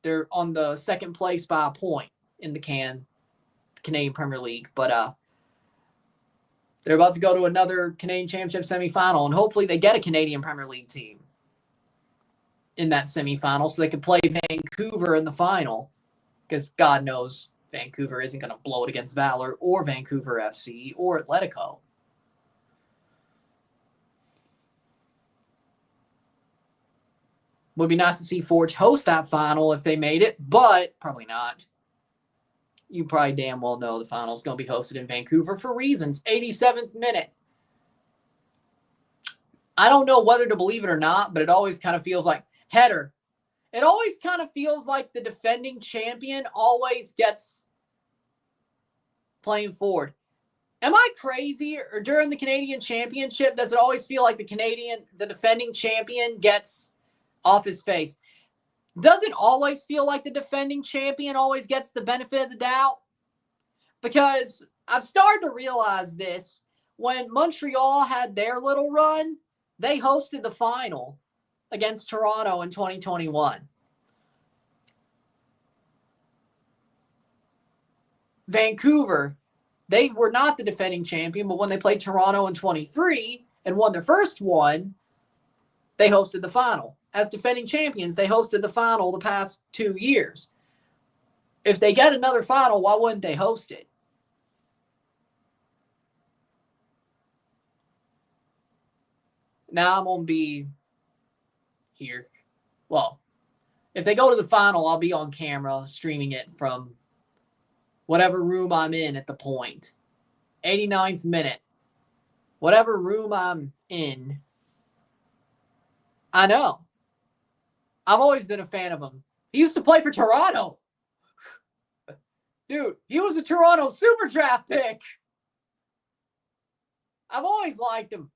they're on the second place by a point in the Canadian Premier League. But they're about to go to another Canadian Championship semifinal, and hopefully they get a Canadian Premier League team in that semifinal so they can play Vancouver in the final, because God knows Vancouver isn't going to blow it against Valor or Vancouver FC or Atletico. Would be nice to see Forge host that final if they made it, but probably not. You probably damn well know the final is going to be hosted in Vancouver for reasons. 87th minute. I don't know whether to believe it or not, but it always kind of feels like header. It always kind of feels like the defending champion always gets playing forward. Am I crazy? Or during the Canadian Championship, does it always feel like the defending champion gets off his face? Does it always feel like the defending champion always gets the benefit of the doubt? Because I've started to realize this. When Montreal had their little run, they hosted the final against Toronto in 2021. Vancouver, they were not the defending champion, but when they played Toronto in 23 and won their first one, they hosted the final. As defending champions, they hosted the final the past 2 years. If they get another final, why wouldn't they host it? Now I'm going to be here. Well, if they go to the final, I'll be on camera streaming it from whatever room I'm in at the point. 89th minute. Whatever room I'm in. I know. I've always been a fan of him. He used to play for Toronto. Dude, he was a Toronto Super Draft pick. I've always liked him.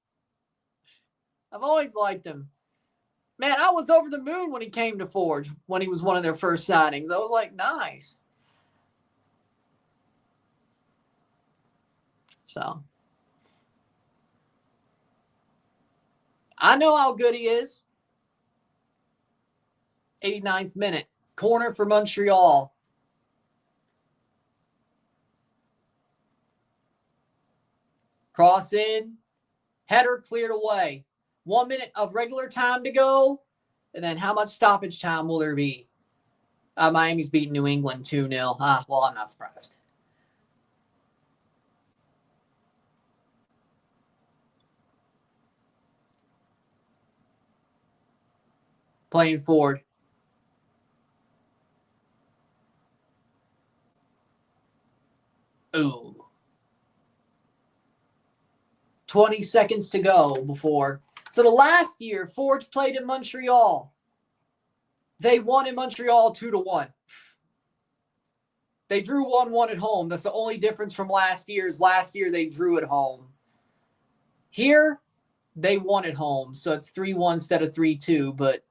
Man, I was over the moon when he came to Forge, when he was one of their first signings. I was like, nice. So, I know how good he is. 89th minute. Corner for Montreal. Cross in. Header cleared away. 1 minute of regular time to go. And then how much stoppage time will there be? Miami's beating New England 2-0. Well, I'm not surprised. Playing forward. Ooh. 20 seconds to go before. So the last year, Forge played in Montreal. They won in Montreal 2-1. They drew 1-1 at home. That's the only difference from last year's. Last year, they drew at home. Here, they won at home. So it's 3-1 instead of 3-2. But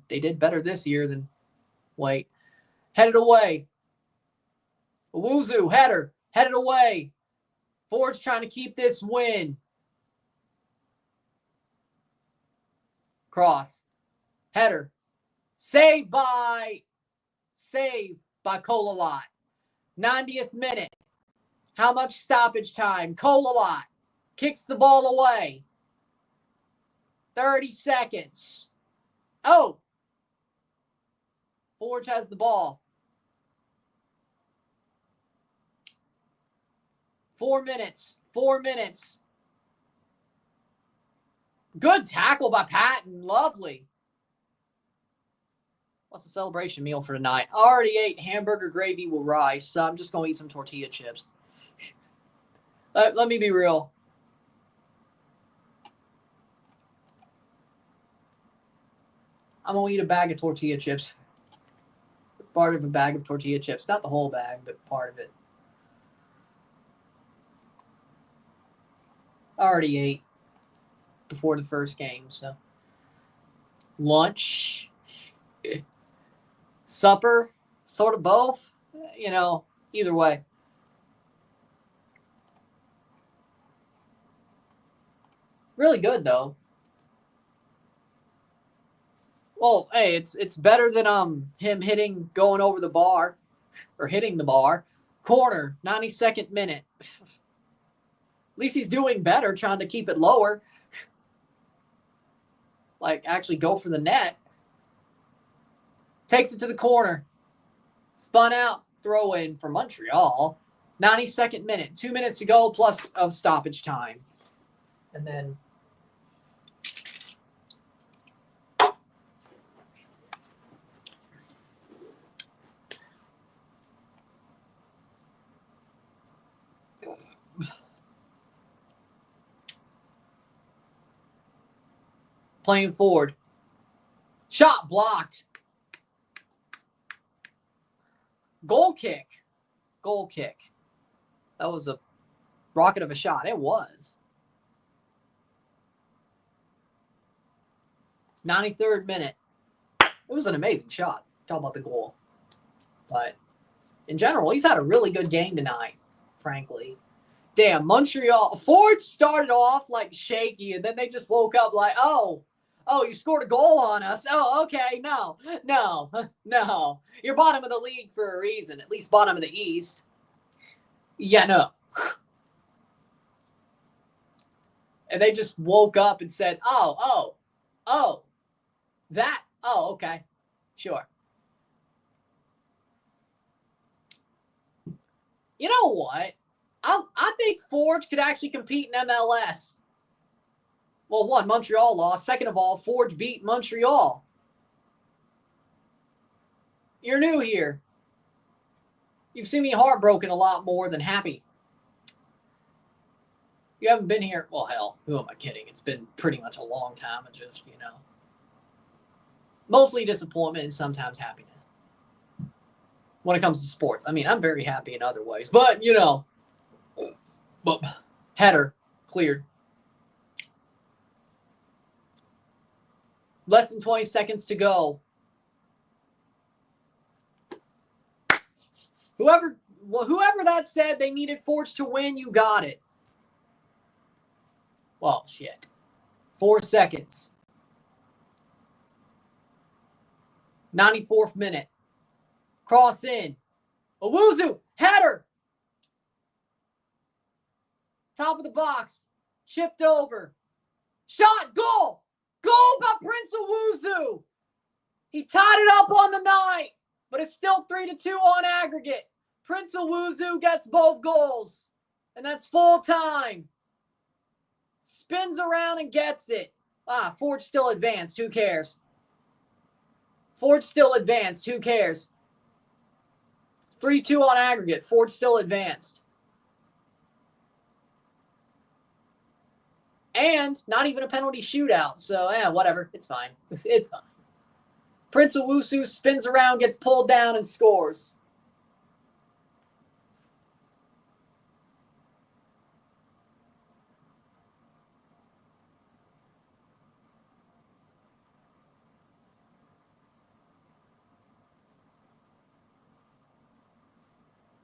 they did better this year than... Wait. Headed away. Wuxia, header. Headed away. Forge trying to keep this win. Cross. Header. Saved by Eloàrd. 90th minute. How much stoppage time? Eloàrd kicks the ball away. 30 seconds. Oh. Forge has the ball. 4 minutes. 4 minutes. Good tackle by Patton. Lovely. What's the celebration meal for tonight? I already ate hamburger gravy with rice, so I'm just going to eat some tortilla chips. Let me be real. I'm going to eat a bag of tortilla chips. Part of a bag of tortilla chips. Not the whole bag, but part of it. I already ate before the first game, so. Lunch. Supper. Sort of both. You know, either way. Really good, though. Well, hey, it's better than him going over the bar, or hitting the bar. Corner, 92nd minute. At least he's doing better, trying to keep it lower. Like, actually go for the net. Takes it to the corner. Spun out, throw in for Montreal. 92nd minute, 2 minutes to go plus of stoppage time. And then Playing forward. Shot blocked. Goal kick. Goal kick. That was a rocket of a shot. It was. 93rd minute. It was an amazing shot. Talk about the goal. But in general, he's had a really good game tonight, frankly. Damn, Montreal. Forge started off like shaky, and then they just woke up like, oh, you scored a goal on us. Oh, okay, no. You're bottom of the league for a reason, at least bottom of the East. Yeah, no. And they just woke up and said, oh, okay, sure. You know what? I think Forge could actually compete in MLS. Well, one, Montreal lost. Second of all, Forge beat Montreal. You're new here. You've seen me heartbroken a lot more than happy. You haven't been here. Well, hell, who am I kidding? It's been pretty much a long time of just, mostly disappointment and sometimes happiness. When it comes to sports. I mean, I'm very happy in other ways. But, header cleared. Less than 20 seconds to go. Whoever that said they needed Forge to win, you got it. Well, shit. 4 seconds. 94th minute. Cross in. Owusu. Header. Top of the box. Chipped over. Shot. Goal. Goal by Prince Owusu. He tied it up on the night, but it's still 3-2 on aggregate. Prince Owusu gets both goals, and that's full time. Spins around and gets it. Forge still advanced. Who cares? Forge still advanced. Who cares? 3-2 on aggregate. Forge still advanced. And not even a penalty shootout. So, whatever. It's fine. It's fine. Prince Owusu spins around, gets pulled down, and scores.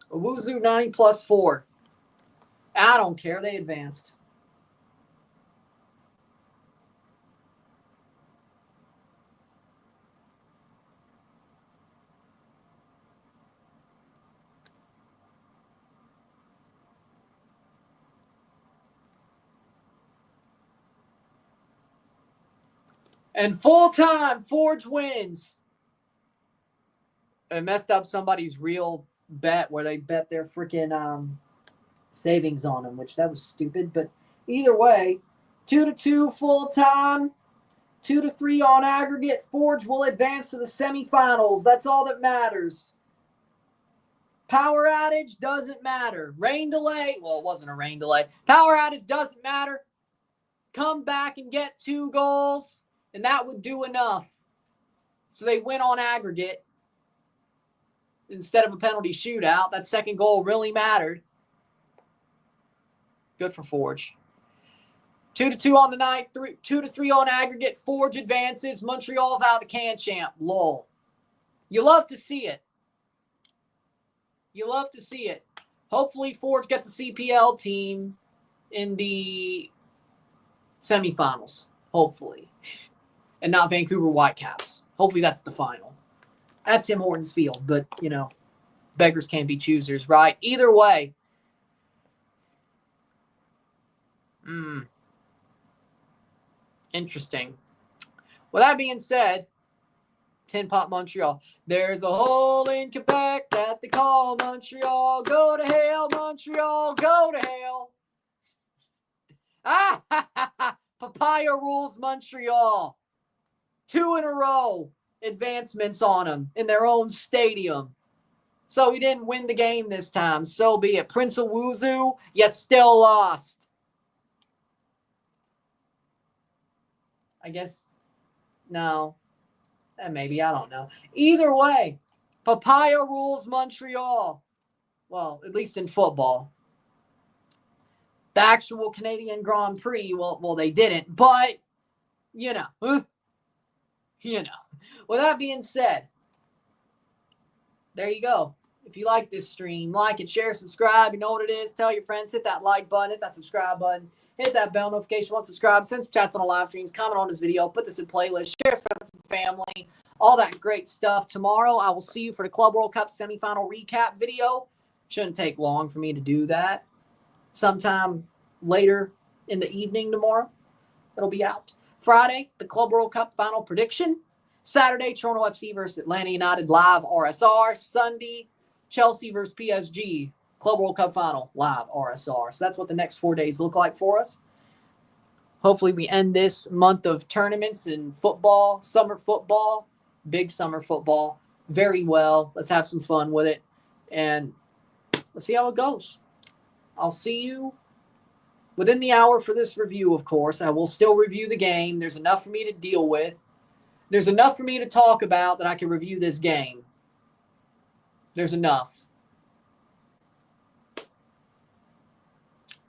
Owusu 90 plus 4. I don't care. They advanced. And full time, Forge wins. It messed up somebody's real bet where they bet their freaking savings on him, which that was stupid. But either way, 2-2 full time, 2-3 on aggregate. Forge will advance to the semifinals. That's all that matters. Power outage doesn't matter. Rain delay. Well, it wasn't a rain delay. Power outage doesn't matter. Come back and get 2 goals, and that would do enough. So they win on aggregate instead of a penalty shootout. That second goal really mattered. Good for Forge. 2-2 on the night, 2-3 on aggregate. Forge advances. Montreal's out of the can champ. Lol. You love to see it. You love to see it. Hopefully Forge gets a CPL team in the semifinals. Hopefully. And not Vancouver Whitecaps. Hopefully that's the final. At Tim Hortons Field. But, beggars can't be choosers, right? Either way. Interesting. With that being said, Tin Pot Montreal. There's a hole in Quebec that they call Montreal. Go to hell, Montreal. Go to hell. Papaya rules Montreal. 2 in a row advancements on them in their own stadium. So we didn't win the game this time. So be it. Prince Owusu, you still lost. I guess No. Maybe, I don't know. Either way, Papaya rules Montreal. Well, at least in football. The actual Canadian Grand Prix, well, they didn't, but, you know. You know. With that being said, there you go. If you like this stream, like it, share, subscribe. You know what it is. Tell your friends. Hit that like button. Hit that subscribe button. Hit that bell notification. Once subscribe. Send some chats on the live streams. Comment on this video. Put this in playlist. Share with friends and family. All that great stuff. Tomorrow, I will see you for the Club World Cup semifinal recap video. Shouldn't take long for me to do that. Sometime later in the evening tomorrow, it'll be out. Friday, the Club World Cup final prediction. Saturday, Toronto FC versus Atlanta United live RSR. Sunday, Chelsea versus PSG, Club World Cup final, live RSR. So that's what the next 4 days look like for us. Hopefully we end this month of tournaments in football, summer football, big summer football, very well. Let's have some fun with it, and let's see how it goes. I'll see you within the hour for this review, of course. I will still review the game. There's enough for me to deal with. There's enough for me to talk about that I can review this game. There's enough.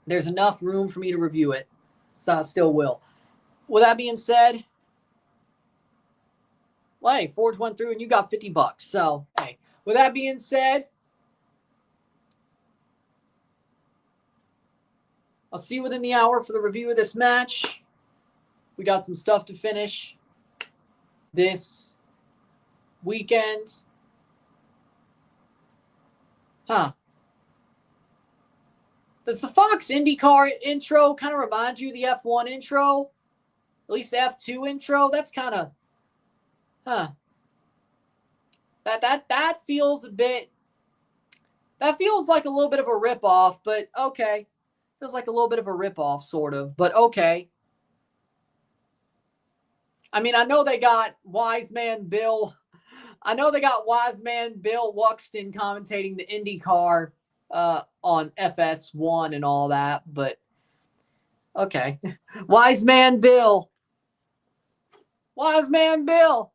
There's enough room for me to review it. So I still will. With that being said, well, hey, Forge went through and you got $50. So, hey, with that being said, I'll see you within the hour for the review of this match. We got some stuff to finish this weekend. Huh. Does the Fox IndyCar intro kind of remind you of the F1 intro? At least the F2 intro? That's kind of, huh. That feels a bit, that feels like a little bit of a ripoff, but okay. Feels like a little bit of a ripoff, sort of, but okay. I mean, I know they got Wise Man Bill Wuxton commentating the IndyCar on FS1 and all that, but okay. Wise Man Bill. Wise Man Bill.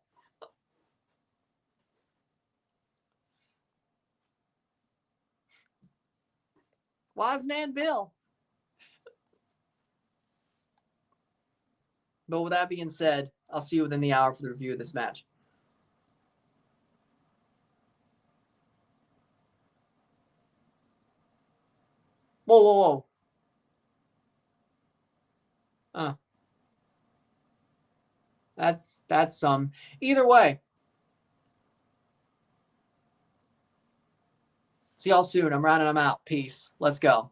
Wise Man Bill. But with that being said, I'll see you within the hour for the review of this match. Whoa, whoa, whoa. That's some. Either way. See y'all soon. I'm running. I'm out. Peace. Let's go.